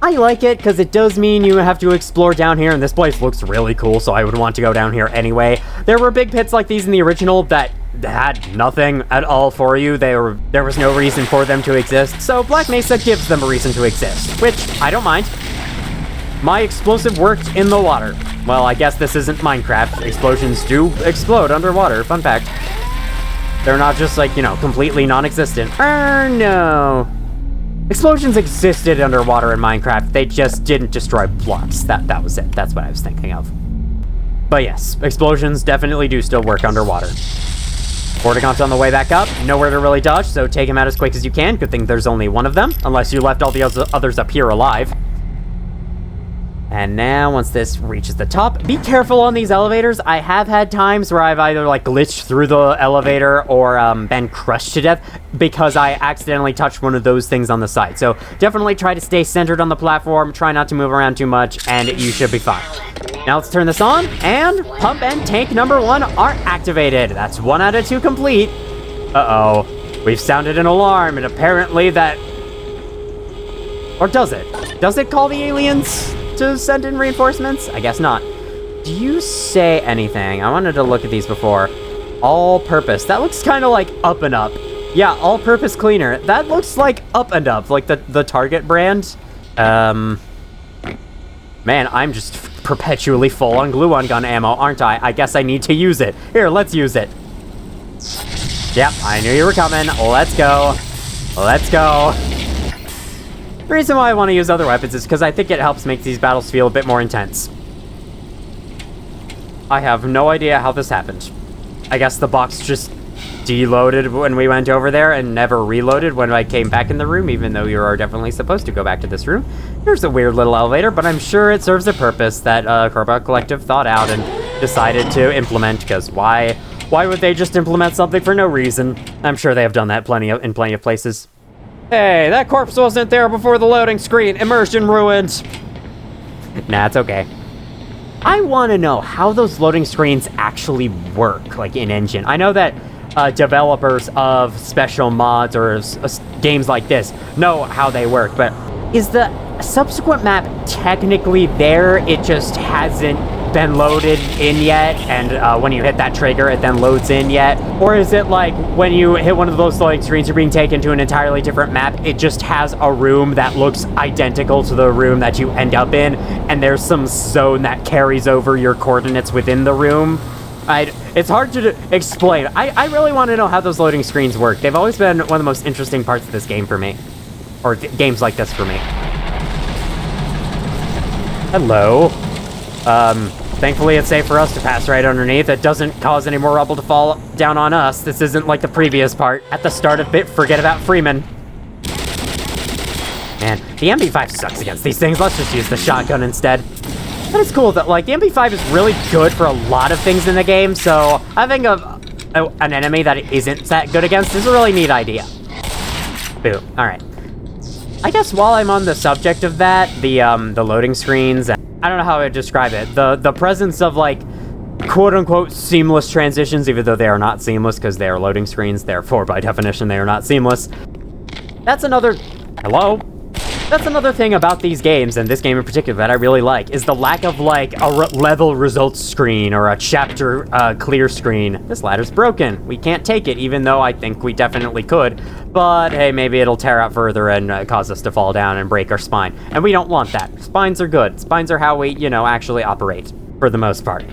S1: I like it, because it does mean you have to explore down here, and this place looks really cool, so I would want to go down here anyway. There were big pits like these in the original that had nothing at all for you. There was no reason for them to exist, so Black Mesa gives them a reason to exist, which I don't mind. My explosive worked in the water. Well, I guess this isn't Minecraft. Explosions do explode underwater, fun fact. They're not just like, you know, completely non-existent. No. Explosions existed underwater in Minecraft, they just didn't destroy blocks. That was it. That's what I was thinking of. But yes, explosions definitely do still work underwater. Vortigon's on the way back up, nowhere to really dodge, so take him out as quick as you can. Good thing there's only one of them, unless you left all the others up here alive. And now, once this reaches the top, be careful on these elevators. I have had times where I've either, like, glitched through the elevator or been crushed to death because I accidentally touched one of those things on the side. So definitely try to stay centered on the platform, try not to move around too much, and you should be fine. Now let's turn this on, and pump and tank number 1 are activated. That's 1 out of 2 complete. Uh-oh. We've sounded an alarm, and apparently that... Or does it? Does it call the aliens to send in reinforcements? I guess not. Do you say anything? I wanted to look at these before. All-purpose. That looks kind of like Up and Up. Yeah, all-purpose cleaner. That looks like Up and Up, like the Target brand. Man, I'm just perpetually full on glue-on gun ammo, aren't I? I guess I need to use it. Here, let's use it. Yep, I knew you were coming. Let's go. Let's go. The reason why I want to use other weapons is because I think it helps make these battles feel a bit more intense. I have no idea how this happened. I guess the box just deloaded when we went over there and never reloaded when I came back in the room, even though you are definitely supposed to go back to this room. Here's a weird little elevator, but I'm sure it serves a purpose that Corba Collective thought out and decided to implement, because why would they just implement something for no reason? I'm sure they have done that in plenty of places. Hey, that corpse wasn't there before the loading screen. Immersed in ruins. Nah, it's okay. I want to know how those loading screens actually work, like in engine. I know that developers of special mods or games like this know how they work, but is the subsequent map technically there? It just hasn't been loaded in yet, and when you hit that trigger, it then loads in yet? Or is it like when you hit one of those loading screens, you're being taken to an entirely different map, it just has a room that looks identical to the room that you end up in, and there's some zone that carries over your coordinates within the room? It's hard to explain. I really want to know how those loading screens work. They've always been one of the most interesting parts of this game for me. Or games like this for me. Hello. Thankfully it's safe for us to pass right underneath. It doesn't cause any more rubble to fall down on us. This isn't like the previous part. At the start of it, forget about Freeman. Man, the MP5 sucks against these things. Let's just use the shotgun instead. But it's cool that, like, the MP5 is really good for a lot of things in the game, so having an enemy that it isn't that good against is a really neat idea. Boom. Alright. I guess while I'm on the subject of that, the loading screens, I don't know how I would describe it. The presence of, like, quote-unquote seamless transitions, even though they are not seamless because they are loading screens, therefore, by definition, they are not seamless. That's another... Hello? That's another thing about these games, and this game in particular, that I really like, is the lack of, like, a level results screen or a chapter clear screen. This ladder's broken. We can't take it, even though I think we definitely could. But, hey, maybe it'll tear out further and cause us to fall down and break our spine. And we don't want that. Spines are good. Spines are how we, actually operate, for the most part.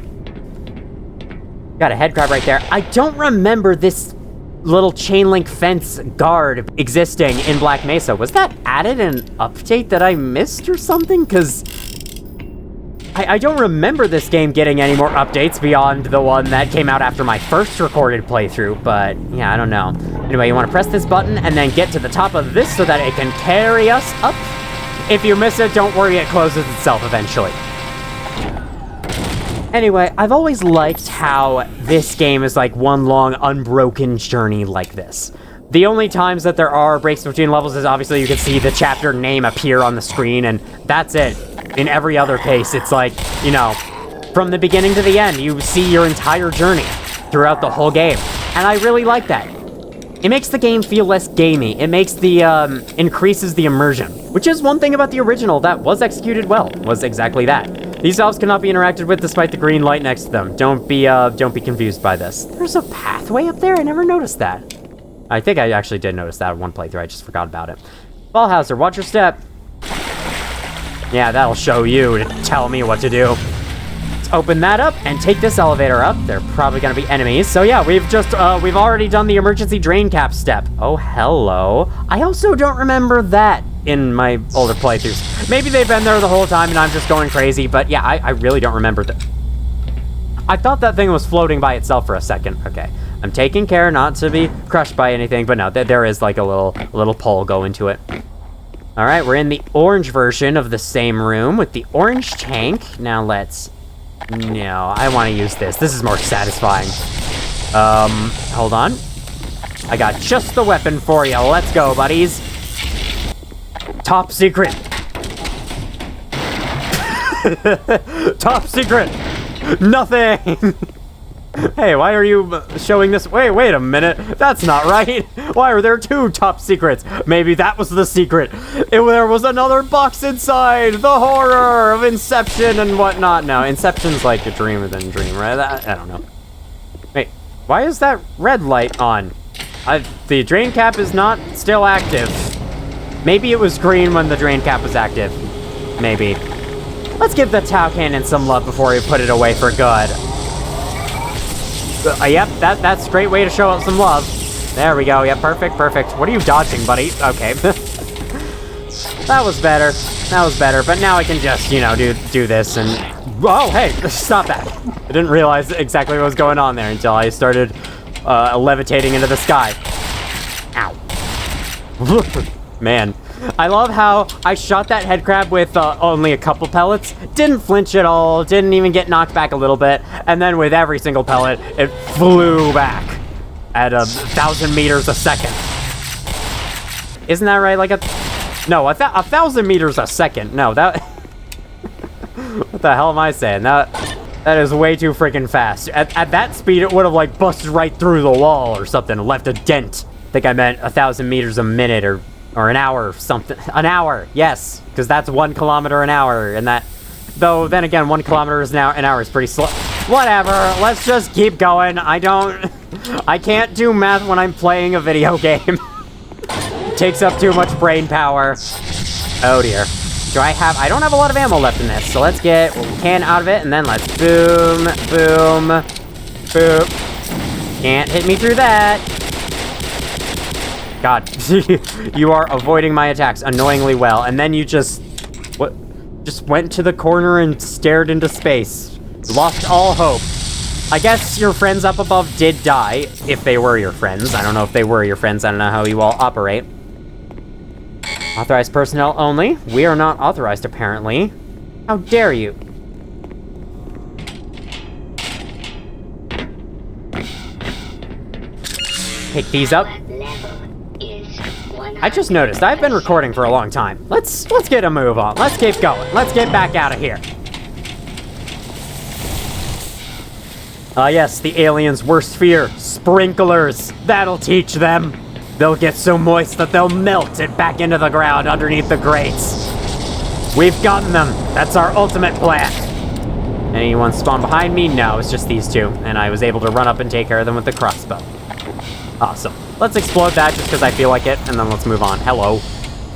S1: Got a head crab right there. I don't remember this little chain link fence guard existing in Black Mesa. Was that added in an update that I missed or something? Because I don't remember this game getting any more updates beyond the one that came out after my first recorded playthrough, but yeah, I don't know. Anyway, you want to press this button and then get to the top of this so that it can carry us up. If you miss it, don't worry, it closes itself eventually. Anyway, I've always liked how this game is like one long, unbroken journey like this. The only times that there are breaks between levels is obviously you can see the chapter name appear on the screen, and that's it. In every other case, it's like, from the beginning to the end, you see your entire journey throughout the whole game. And I really like that. It makes the game feel less gamey. It makes the, increases the immersion. Which is one thing about the original that was executed well, was exactly that. These valves cannot be interacted with despite the green light next to them. Don't be confused by this. There's a pathway up there? I never noticed that. I think I actually did notice that in one playthrough. I just forgot about it. Ballhauser, watch your step. Yeah, that'll show you to tell me what to do. Let's open that up and take this elevator up. They're probably gonna be enemies. So yeah, we've already done the emergency drain cap step. Oh, hello. I also don't remember that in my older playthroughs. Maybe they've been there the whole time and I'm just going crazy, but yeah, I really don't remember that. I thought that thing was floating by itself for a second. Okay, I'm taking care not to be crushed by anything, but no, there is like a little pole going to it. All right, we're in the orange version of the same room with the orange tank. Now let's... No, I want to use this. This is more satisfying. Hold on. I got just the weapon for you. Let's go, buddies. Top secret. Top secret. Nothing. Hey, why are you showing this? Wait a minute. That's not right. Why are there two top secrets? Maybe that was the secret. There was another box inside. The horror of Inception and whatnot. No, Inception's like a dream within a dream, right? I don't know. Wait, why is that red light on? The drain cap is not still active. Maybe it was green when the drain cap was active. Maybe. Let's give the Tau Cannon some love before we put it away for good. Yep, that's a great way to show out some love. There we go. Yep, perfect. What are you dodging, buddy? Okay. That was better. But now I can just, do this and... Oh, hey, stop that. I didn't realize exactly what was going on there until I started levitating into the sky. Ow. Man. I love how I shot that head crab with only a couple pellets, didn't flinch at all, didn't even get knocked back a little bit, and then with every single pellet, it flew back at 1,000 meters a second. Isn't that right? Like no, 1,000 meters a second. No, that... What the hell am I saying? That is way too freaking fast. At that speed, it would have like busted right through the wall or something, left a dent. I think I meant 1,000 meters a minute or an hour or something. An hour, yes, because that's 1 kilometer an hour, and that, though, then again, 1 kilometer is an hour is pretty slow. Whatever, let's just keep going. I can't do math when I'm playing a video game. Takes up too much brain power. Oh dear. I don't have a lot of ammo left in this, so let's get what we can out of it, and then let's boom, boom, boom. Can't hit me through that. God, you are avoiding my attacks annoyingly well, and then you just just went to the corner and stared into space. Lost all hope. I guess your friends up above did die, if they were your friends. I don't know if they were your friends. I don't know how you all operate. Authorized personnel only. We are not authorized, apparently. How dare you? Pick these up. I just noticed I've been recording for a long time. Let's get a move on. Let's keep going. Let's get back out of here. Yes, the aliens' worst fear. Sprinklers. That'll teach them. They'll get so moist that they'll melt it back into the ground underneath the grates. We've gotten them. That's our ultimate plan. Anyone spawn behind me? No, it's just these two. And I was able to run up and take care of them with the crossbow. Awesome. Let's explode that just because I feel like it, and then let's move on. Hello.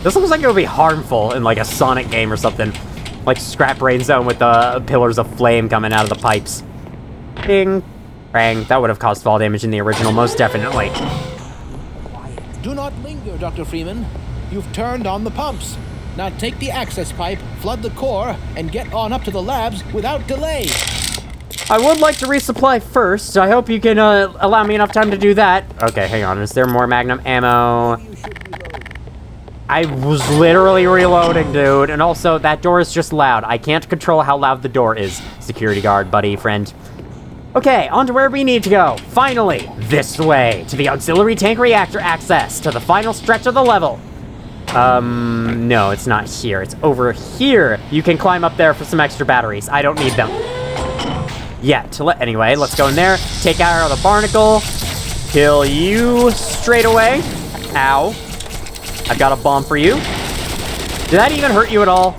S1: This looks like it would be harmful in like a Sonic game or something. Like Scrap Brain Zone with the pillars of flame coming out of the pipes. Ding. Bang. That would have caused fall damage in the original, most definitely.
S4: Do not linger, Dr. Freeman. You've turned on the pumps. Now take the access pipe, flood the core, and get on up to the labs without delay.
S1: I would like to resupply first. I hope you can allow me enough time to do that. Okay, hang on. Is there more Magnum ammo? I was literally reloading, dude. And also, that door is just loud. I can't control how loud the door is. Security guard, buddy, friend. Okay, on to where we need to go. Finally, this way, to the auxiliary tank reactor access, to the final stretch of the level. No, it's not here. It's over here. You can climb up there for some extra batteries. I don't need them. Yet. Anyway, let's go in there, take out the barnacle, kill you straight away. Ow. I've got a bomb for you. Did that even hurt you at all?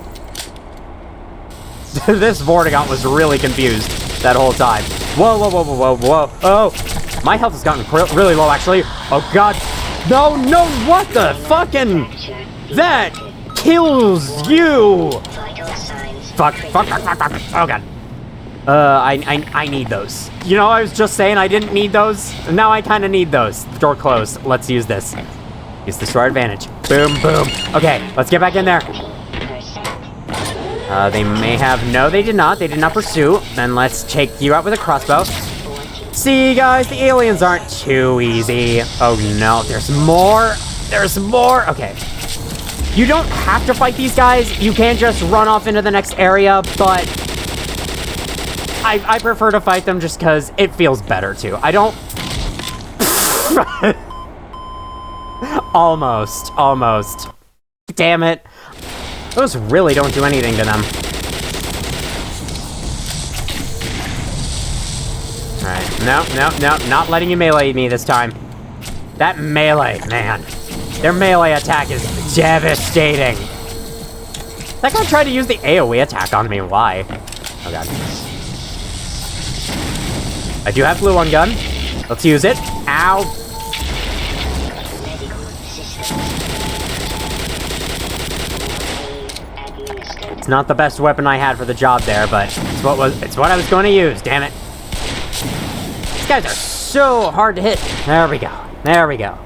S1: This Vortigaunt was really confused that whole time. Whoa, whoa, whoa, whoa, whoa, whoa. Oh, my health has gotten really low, actually. Oh, God. No, no, what the fucking... That kills you. Fuck. Oh, God. I need those. You know, I was just saying I didn't need those. Now I kind of need those. Door closed. Let's use this. Use this to our advantage. Boom, boom. Okay, let's get back in there. They may have... No, they did not. They did not pursue. Then let's take you out with a crossbow. See, guys, the aliens aren't too easy. Oh, no, there's more. There's more. Okay. You don't have to fight these guys. You can just run off into the next area, but... I prefer to fight them just because it feels better, too. I don't... Almost. Damn it. Those really don't do anything to them. Alright, no, not letting you melee me this time. That melee, man. Their melee attack is devastating. That guy tried to use the AoE attack on me, why? Oh god. I do have glue on gun. Let's use it. Ow. It's not the best weapon I had for the job there, but it's what I was going to use, damn it. These guys are so hard to hit. There we go.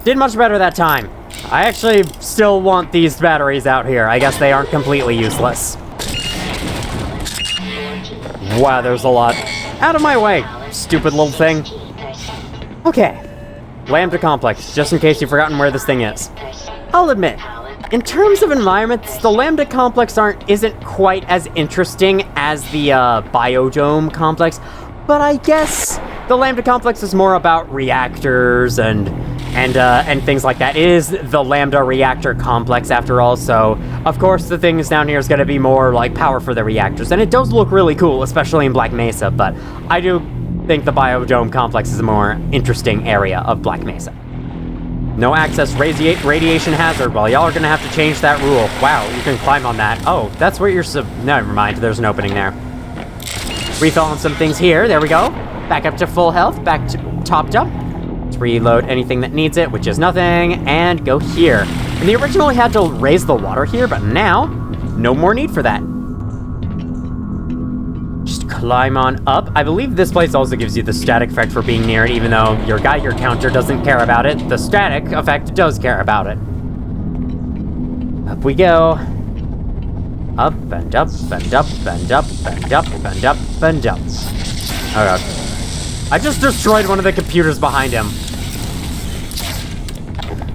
S1: Did much better that time. I actually still want these batteries out here. I guess they aren't completely useless. Wow, there's a lot. Out of my way, stupid little thing. Okay. Lambda Complex, just in case you've forgotten where this thing is. I'll admit, in terms of environments, the Lambda Complex isn't quite as interesting as the Biodome Complex, but I guess the Lambda Complex is more about reactors and things like that. It is the Lambda Reactor Complex after all, so of course the things down here is going to be more like power for the reactors, and it does look really cool, especially in Black Mesa, but I do think the Biodome Complex is a more interesting area of Black Mesa. No access radiation hazard. Well, y'all are gonna have to change that rule. Wow, you can climb on that. Oh, that's where you're never mind, there's an opening there. Refill on some things here, there we go. Back up to full health, back to topped up. Let's reload anything that needs it, which is nothing, and go here. In the original, we had to raise the water here, but now, no more need for that. Just climb on up. I believe this place also gives you the static effect for being near it, even though your Geiger counter doesn't care about it. The static effect does care about it. Up we go. Up and up and up and up and up and up and up. Okay. I just destroyed one of the computers behind him.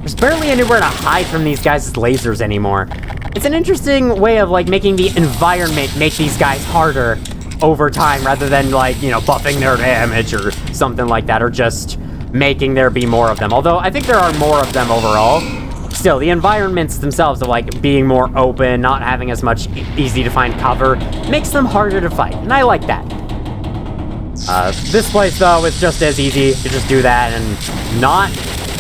S1: There's barely anywhere to hide from these guys' lasers anymore. It's an interesting way of, like, making the environment make these guys harder over time, rather than, like, you know, buffing their damage or something like that, or just making there be more of them. Although, I think there are more of them overall. Still, the environments themselves of, like, being more open, not having as much easy-to-find cover, makes them harder to fight, and I like that. This place, though, is just as easy to just do that and not...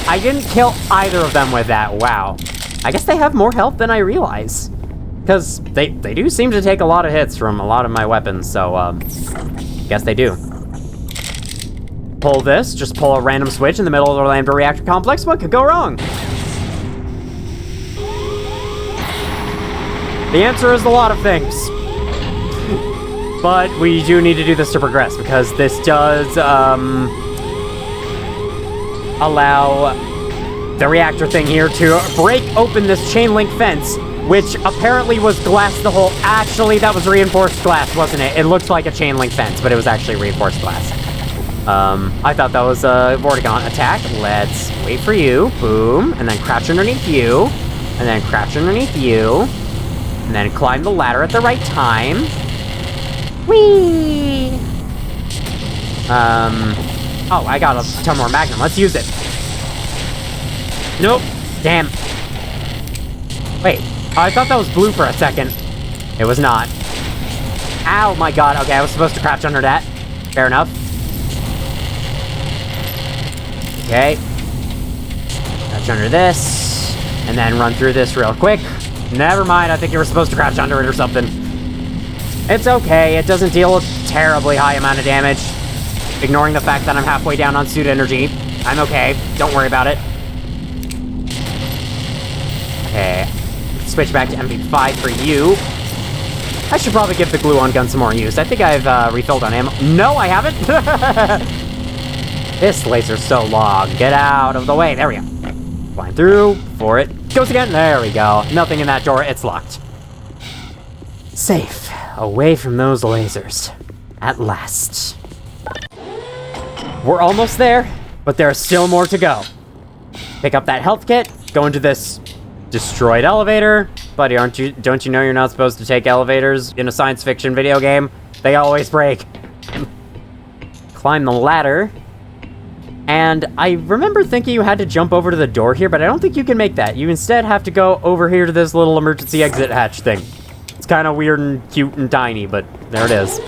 S1: I didn't kill either of them with that, wow. I guess they have more health than I realize. Because they do seem to take a lot of hits from a lot of my weapons, so, guess they do. Pull this, just pull a random switch in the middle of the Lambda reactor complex. What could go wrong? The answer is a lot of things. But we do need to do this to progress, because this does, allow the reactor thing here to break open this chain link fence, which apparently was glass the whole... Actually, that was reinforced glass, wasn't it? It looked like a chain link fence, but it was actually reinforced glass. I thought that was a Vortigon attack. Let's wait for you. Boom. And then crouch underneath you. And then crouch underneath you. And then climb the ladder at the right time. Whee! Oh, I got a ton more Magnum. Let's use it. Nope. Damn. Wait. Oh, I thought that was blue for a second. It was not. Ow, my god. Okay, I was supposed to crouch under that. Fair enough. Okay. Crouch under this. And then run through this real quick. Never mind, I think you were supposed to crouch under it or something. It's okay, it doesn't deal a terribly high amount of damage. Ignoring the fact that I'm halfway down on suit energy. I'm okay, don't worry about it. Okay, switch back to MP5 for you. I should probably give the glue-on gun some more use. I think I've refilled on ammo. No, I haven't! This laser's so long. Get out of the way. There we go. Climb through for it. Goes again. There we go. Nothing in that door. It's locked. Safe. Away from those lasers. At last. We're almost there, but there's still more to go. Pick up that health kit. Go into this destroyed elevator. Buddy, don't you know you're not supposed to take elevators in a science fiction video game? They always break. Climb the ladder. And I remember thinking you had to jump over to the door here, but I don't think you can make that. You instead have to go over here to this little emergency exit hatch thing. It's kind of weird and cute and tiny, but there it is.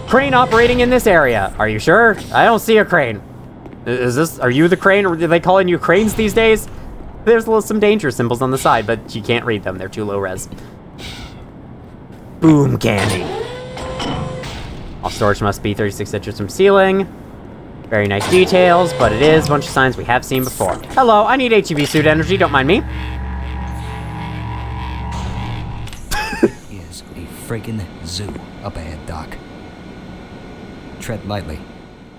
S1: Crane operating in this area. Are you sure? I don't see a crane. Are you the crane, or are they calling you cranes these days? There's some danger symbols on the side, but you can't read them. They're too low res. Boom candy. All storage must be 36 inches from ceiling. Very nice details, but it is a bunch of signs we have seen before. Hello, I need HEV suit energy, don't mind me.
S3: Is a friggin' zoo up ahead, Doc. Tread lightly.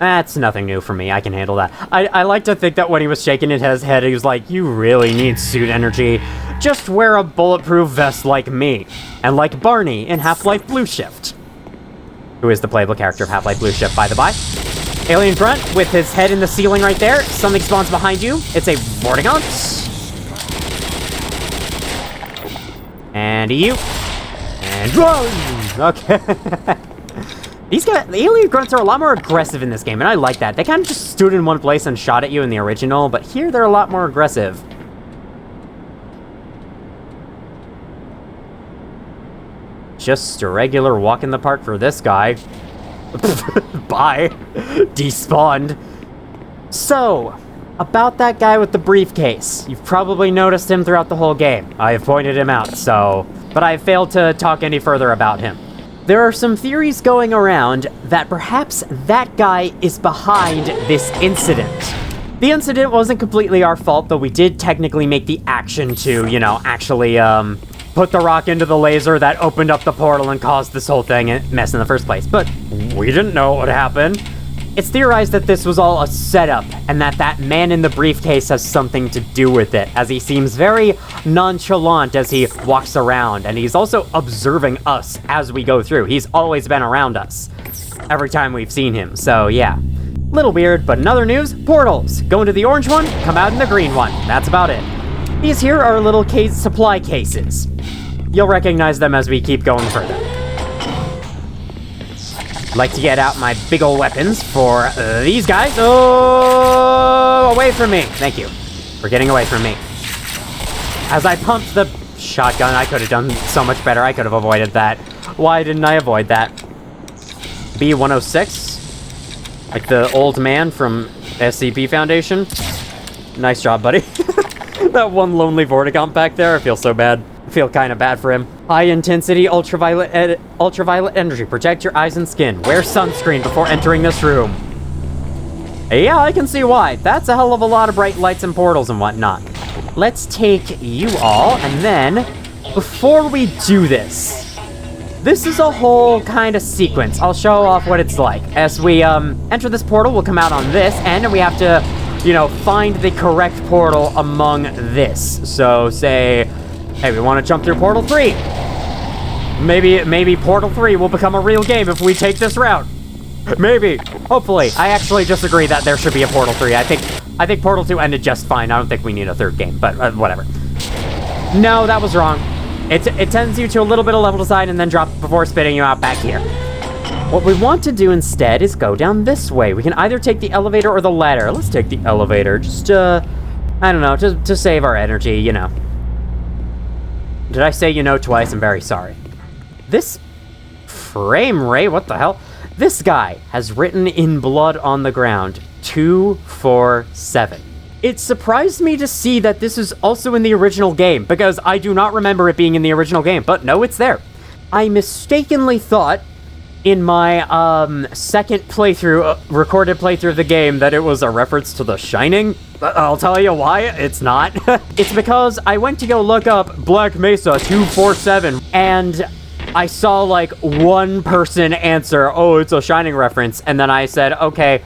S1: That's nothing new for me, I can handle that. I like to think that when he was shaking his head, he was like, you really need suit energy. Just wear a bulletproof vest like me. And like Barney in Half-Life Blue Shift. Who is the playable character of Half-Life Blue Shift, by the by. Alien front, with his head in the ceiling right there. Something spawns behind you. It's a Vortigon. And you. And whoa! Okay. These guys, the alien grunts are a lot more aggressive in this game, and I like that. They kind of just stood in one place and shot at you in the original, but here they're a lot more aggressive. Just a regular walk in the park for this guy. Bye. Despawned. So, about that guy with the briefcase. You've probably noticed him throughout the whole game. I have pointed him out, but I have failed to talk any further about him. There are some theories going around that perhaps that guy is behind this incident. The incident wasn't completely our fault, though we did technically make the action to, you know, actually, put the rock into the laser that opened up the portal and caused this whole thing mess in the first place. But we didn't know what happened. It's theorized that this was all a setup, and that man in the briefcase has something to do with it, as he seems very nonchalant as he walks around, and he's also observing us as we go through. He's always been around us every time we've seen him, so yeah. Little weird, but in other news, portals. Go into the orange one, come out in the green one. That's about it. These here are little supply cases. You'll recognize them as we keep going further. Like to get out my big ol' weapons for these guys. Oh, away from me. Thank you for getting away from me. As I pumped the shotgun, I could have done so much better. I could have avoided that. Why didn't I avoid that? B-106? Like the old man from SCP Foundation? Nice job, buddy. That one lonely Vortigaunt back there, I feel so bad. I feel kind of bad for him. High intensity ultraviolet energy. Protect your eyes and skin. Wear sunscreen before entering this room. Yeah, I can see why. That's a hell of a lot of bright lights and portals and whatnot. Let's take you all, and then, before we do this, this is a whole kind of sequence. I'll show off what it's like. As we enter this portal, we'll come out on this end, and we have to, you know, find the correct portal among this. So say, hey, we want to jump through Portal 3. Maybe Portal 3 will become a real game if we take this route. Maybe. Hopefully. I actually disagree that there should be a Portal 3. I think Portal 2 ended just fine. I don't think we need a third game, but whatever. No, that was wrong. It sends you to a little bit of level design and then drop before spitting you out back here. What we want to do instead is go down this way. We can either take the elevator or the ladder. Let's take the elevator. Just, I don't know, to save our energy, you know. Did I say you know twice? I'm very sorry. This frame rate, what the hell? This guy has written in blood on the ground, 247. It surprised me to see that this is also in the original game, because I do not remember it being in the original game, but no, it's there. I mistakenly thought in my second playthrough, recorded playthrough of the game, that it was a reference to The Shining. I'll tell you why, it's not. It's because I went to go look up Black Mesa 247, and I saw like one person answer, oh, it's a Shining reference, and then I said, okay,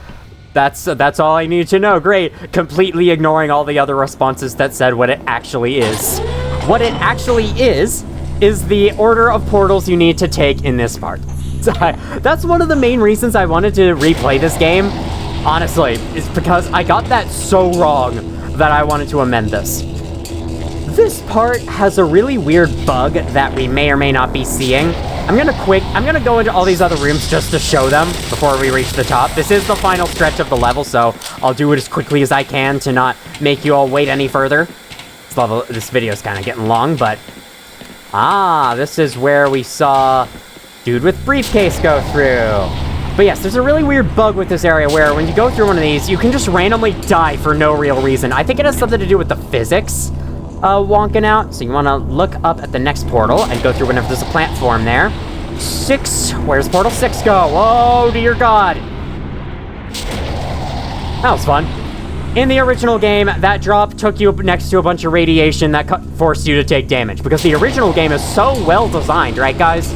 S1: that's all I need to know, great, completely ignoring all the other responses that said what it actually is. What it actually is the order of portals you need to take in this part. That's one of the main reasons I wanted to replay this game, honestly, is because I got that so wrong that I wanted to amend this. This part has a really weird bug that we may or may not be seeing. I'm gonna go into all these other rooms just to show them before we reach the top. This is the final stretch of the level, so I'll do it as quickly as I can to not make you all wait any further. This video is kind of getting long, but... this is where we saw dude with briefcase go through. But yes, there's a really weird bug with this area where when you go through one of these, you can just randomly die for no real reason. I think it has something to do with the physics wonking out. So you want to look up at the next portal and go through whenever there's a platform there. 6. Where's portal 6 go? Oh, dear God. That was fun. In the original game, that drop took you next to a bunch of radiation that forced you to take damage. Because the original game is so well designed, right, guys?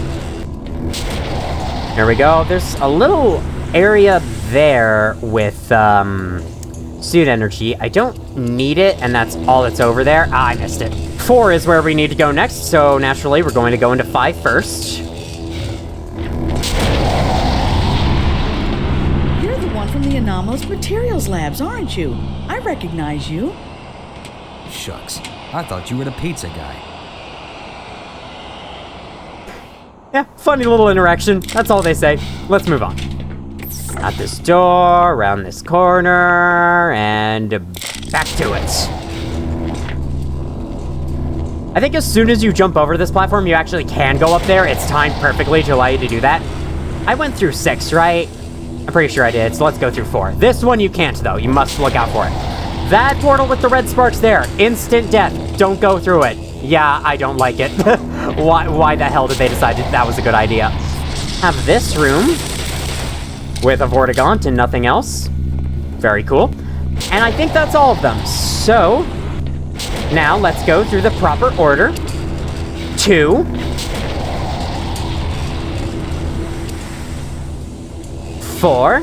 S1: Here we go. There's a little area there with suit energy. I don't need it, and that's all that's over there. I missed it. 4 is where we need to go next, so naturally we're going to go into 5 first.
S5: You're the one from the Anomalous Materials Labs, aren't you? I recognize you.
S3: Shucks, I thought you were the pizza guy.
S1: Yeah, funny little interaction. That's all they say. Let's move on. Out this door, around this corner, and back to it. I think as soon as you jump over this platform, you actually can go up there. It's timed perfectly to allow you to do that. I went through 6, right? I'm pretty sure I did, so let's go through 4. This one you can't, though. You must look out for it. That portal with the red sparks there, instant death. Don't go through it. Yeah, I don't like it. Why the hell did they decide that was a good idea? Have this room with a Vortigaunt and nothing else. Very cool. And I think that's all of them. So, now let's go through the proper order. 2. 4.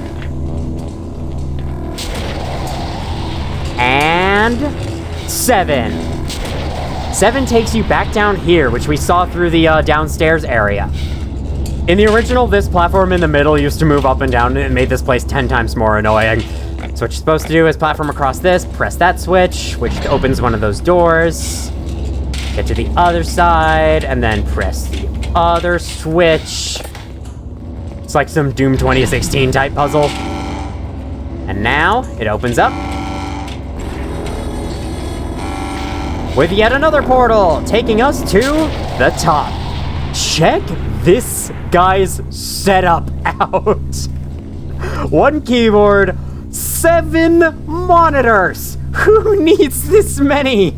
S1: And 7. 7 takes you back down here, which we saw through the downstairs area. In the original, this platform in the middle used to move up and down, and it made this place 10 times more annoying. So what you're supposed to do is platform across this, press that switch, which opens one of those doors. Get to the other side, and then press the other switch. It's like some Doom 2016 type puzzle. And now, it opens up. With yet another portal, taking us to the top. Check this guy's setup out. 1 keyboard, 7 monitors. Who needs this many?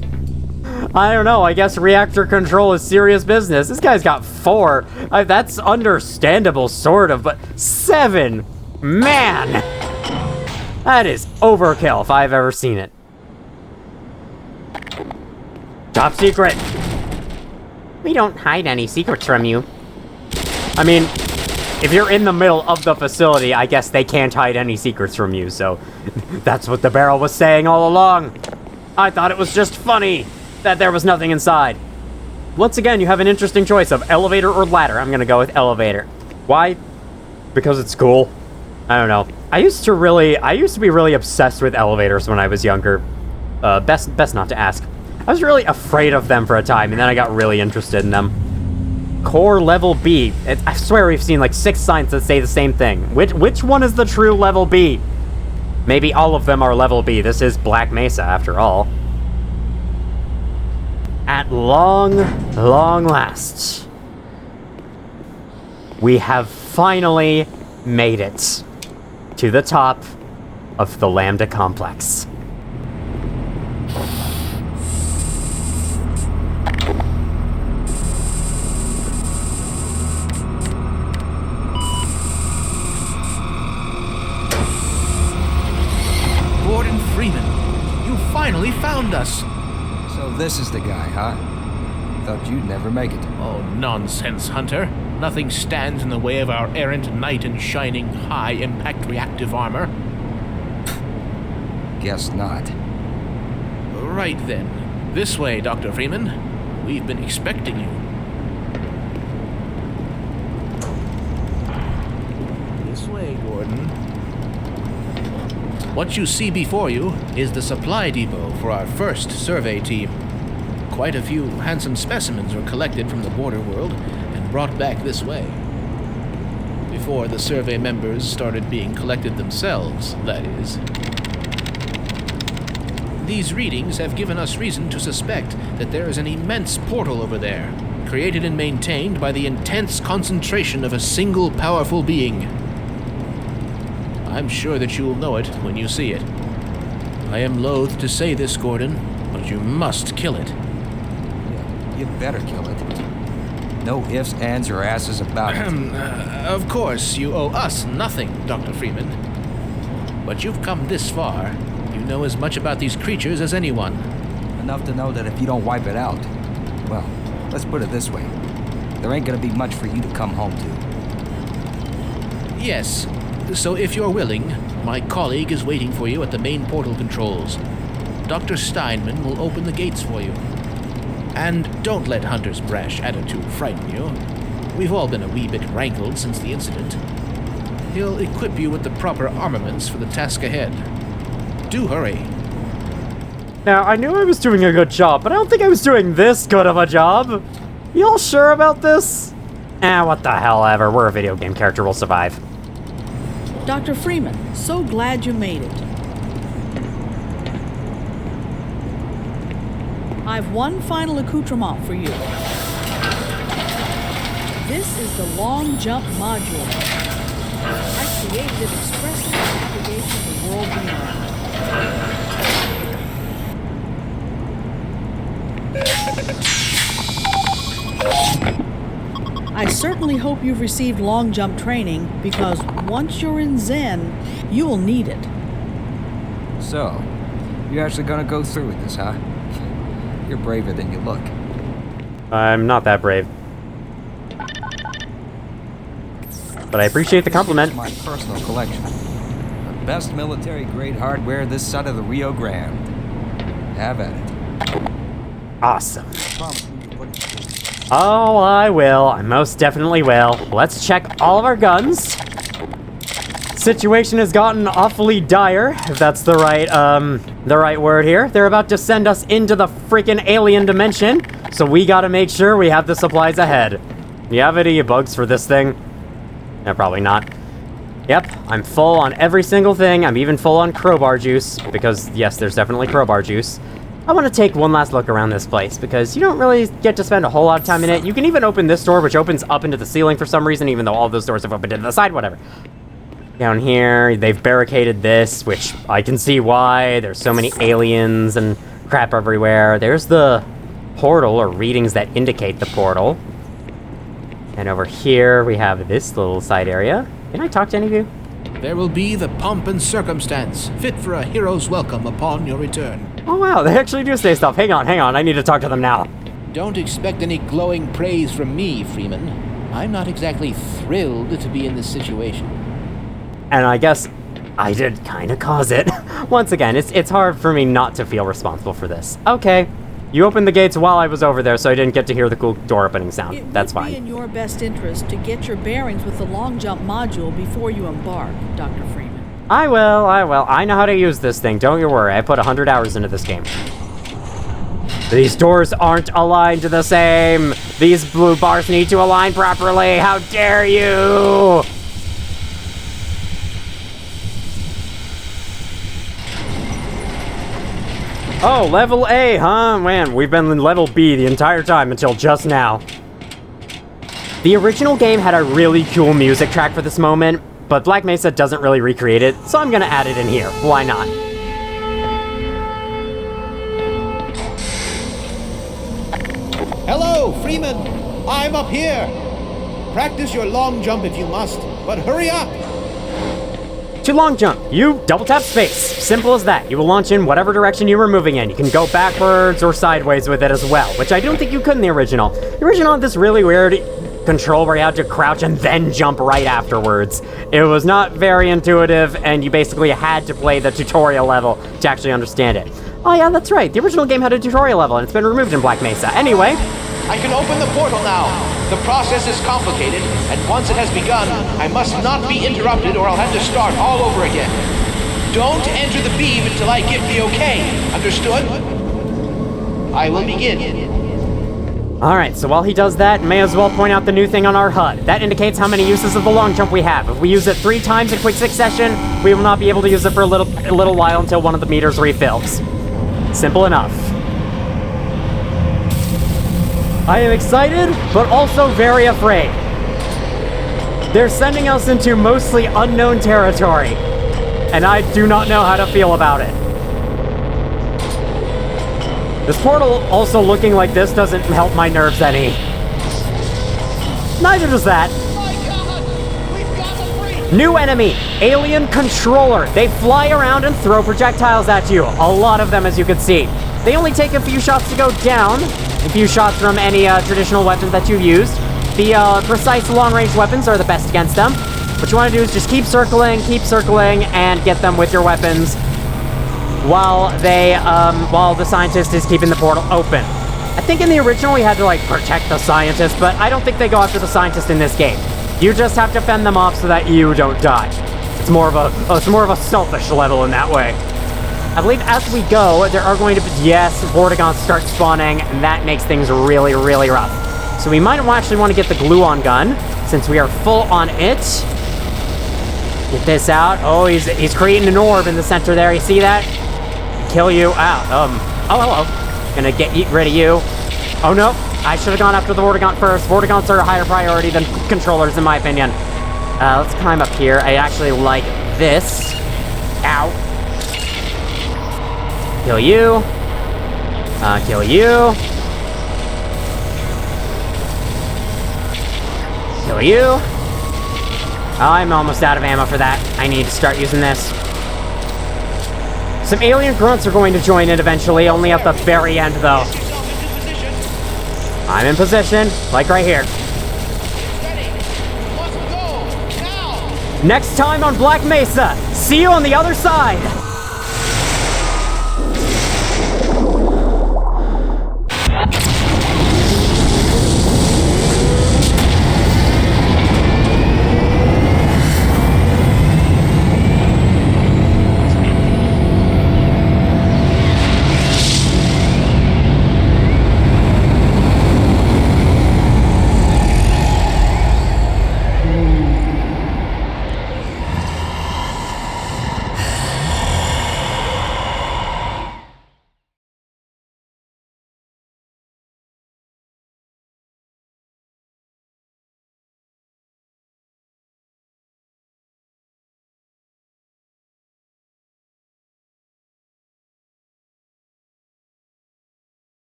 S1: I don't know, I guess reactor control is serious business. This guy's got 4. That's understandable, sort of, but 7? Man! That is overkill if I've ever seen it. Top secret. We don't hide any secrets from you. I mean, if you're in the middle of the facility, I guess they can't hide any secrets from you, so that's what the barrel was saying all along. I thought it was just funny that there was nothing inside. Once again, you have an interesting choice of elevator or ladder. I'm gonna go with elevator. Why? Because it's cool. I don't know. I used to be really obsessed with elevators when I was younger. Best not to ask. I was really afraid of them for a time, and then I got really interested in them. Core level B. I swear we've seen like 6 signs that say the same thing. Which one is the true level B? Maybe all of them are level B. This is Black Mesa, after all. At long last, we have finally made it to the top of the Lambda complex.
S4: Freeman, you finally found us.
S3: So this is the guy, huh? Thought you'd never make it.
S4: Oh, nonsense, Hunter. Nothing stands in the way of our errant knight in shining high-impact reactive armor.
S3: Guess not.
S4: Right then. This way, Dr. Freeman. We've been expecting you. This way, Gordon. What you see before you is the supply depot for our first survey team. Quite a few handsome specimens were collected from the border world and brought back this way. Before the survey members started being collected themselves, that is. These readings have given us reason to suspect that there is an immense portal over there, created and maintained by the intense concentration of a single powerful being. I'm sure that you will know it when you see it. I am loath to say this, Gordon, but you must kill it.
S3: Yeah, you better kill it. No ifs, ands, or asses about it.
S4: Of course, you owe us nothing, Dr. Freeman. But you've come this far. You know as much about these creatures as anyone.
S3: Enough to know that if you don't wipe it out, well, let's put it this way. There ain't gonna be much for you to come home to.
S4: Yes. So if you're willing, my colleague is waiting for you at the main portal controls. Dr. Steinman will open the gates for you. And don't let Hunter's brash attitude frighten you. We've all been a wee bit rankled since the incident. He'll equip you with the proper armaments for the task ahead. Do hurry.
S1: Now, I knew I was doing a good job, but I don't think I was doing this good of a job. You all sure about this? What the hell ever. We're a video game character, we'll survive.
S5: Dr. Freeman, so glad you made it. I've one final accoutrement for you. This is the long jump module. I created it expressly for navigation of the world beyond. I certainly hope you've received long jump training, because once you're in Zen, you'll need it.
S3: So, you're actually gonna go through with this, huh? You're braver than you look.
S1: I'm not that brave. But I appreciate the compliment.
S3: My personal collection. The best military-grade hardware this side of the Rio Grande. Have at it.
S1: Awesome.
S3: Promise me you put it.
S1: Oh, I will. I most definitely will. Let's check all of our guns. Situation has gotten awfully dire, if that's the right word here. They're about to send us into the freaking alien dimension, so we gotta make sure we have the supplies ahead. You have any bugs for this thing? No, probably not. Yep, I'm full on every single thing. I'm even full on crowbar juice, because yes, there's definitely crowbar juice. I want to take one last look around this place, because you don't really get to spend a whole lot of time in it. You can even open this door, which opens up into the ceiling for some reason, even though all those doors have opened to the side, whatever. Down here, they've barricaded this, which I can see why. There's so many aliens and crap everywhere. There's the portal, or readings that indicate the portal. And over here, we have this little side area. Can I talk to any of you?
S4: There will be the pomp and circumstance, fit for a hero's welcome upon your return.
S1: Oh wow, they actually do say stuff. Hang on, I need to talk to them now.
S4: Don't expect any glowing praise from me, Freeman. I'm not exactly thrilled to be in this situation.
S1: And I guess I did kind of cause it. Once again, it's hard for me not to feel responsible for this. Okay, you opened the gates while I was over there, so I didn't get to hear the cool door opening sound. That's fine.
S5: It would be in your best interest to get your bearings with the long jump module before you embark, Dr. Freeman.
S1: I will. I know how to use this thing, don't you worry. I put 100 hours into this game. These doors aren't aligned to the same. These blue bars need to align properly. How dare you! Oh, level A, huh? Man, we've been in level B the entire time until just now. The original game had a really cool music track for this moment, but Black Mesa doesn't really recreate it, so I'm gonna add it in here. Why not?
S4: Hello, Freeman! I'm up here! Practice your long jump if you must, but hurry up!
S1: To long jump, you double tap space. Simple as that. You will launch in whatever direction you were moving in. You can go backwards or sideways with it as well, which I don't think you could in the original. The original had this really weird control where you had to crouch and then jump right afterwards. It was not very intuitive, and you basically had to play the tutorial level to actually understand it. Oh yeah, that's right. The original game had a tutorial level, and it's been removed in Black Mesa. Anyway,
S4: I can open the portal now. The process is complicated, and once it has begun, I must not be interrupted or I'll have to start all over again. Don't enter the beam until I give the okay. Understood? I will begin.
S1: alright, so while he does that, may as well point out the new thing on our HUD. That indicates how many uses of the long jump we have. If we use it 3 times in quick succession, we will not be able to use it for a little while until one of the meters refills. Simple enough. I am excited, but also very afraid. They're sending us into mostly unknown territory, and I do not know how to feel about it. This portal also looking like this doesn't help my nerves any. Neither does that.
S2: My God! We've got the breach!
S1: New enemy, alien controller. They fly around and throw projectiles at you. A lot of them, as you can see. They only take a few shots to go down. A few shots from any traditional weapons that you've used. The precise long-range weapons are the best against them. What you want to do is just keep circling, and get them with your weapons while the scientist is keeping the portal open. I think in the original we had to like protect the scientist, but I don't think they go after the scientist in this game. You just have to fend them off so that you don't die. It's more of a selfish level in that way. I believe as we go, there are going to be, yes, Vortigons start spawning, and that makes things really, really rough. So we might actually want to get the glue-on gun, since we are full on it. Get this out. Oh, he's creating an orb in the center there. You see that? Kill you. Oh, hello. Gonna get rid of you. Oh, no. I should have gone after the Vortigon first. Vortigons are a higher priority than controllers, in my opinion. Let's climb up here. I actually like this. Ow. Kill you. Kill you. Kill you. I'm almost out of ammo for that. I need to start using this. Some alien grunts are going to join in eventually, only at the very end, though. I'm in position, like right here. Next time on Black Mesa, see you on the other side!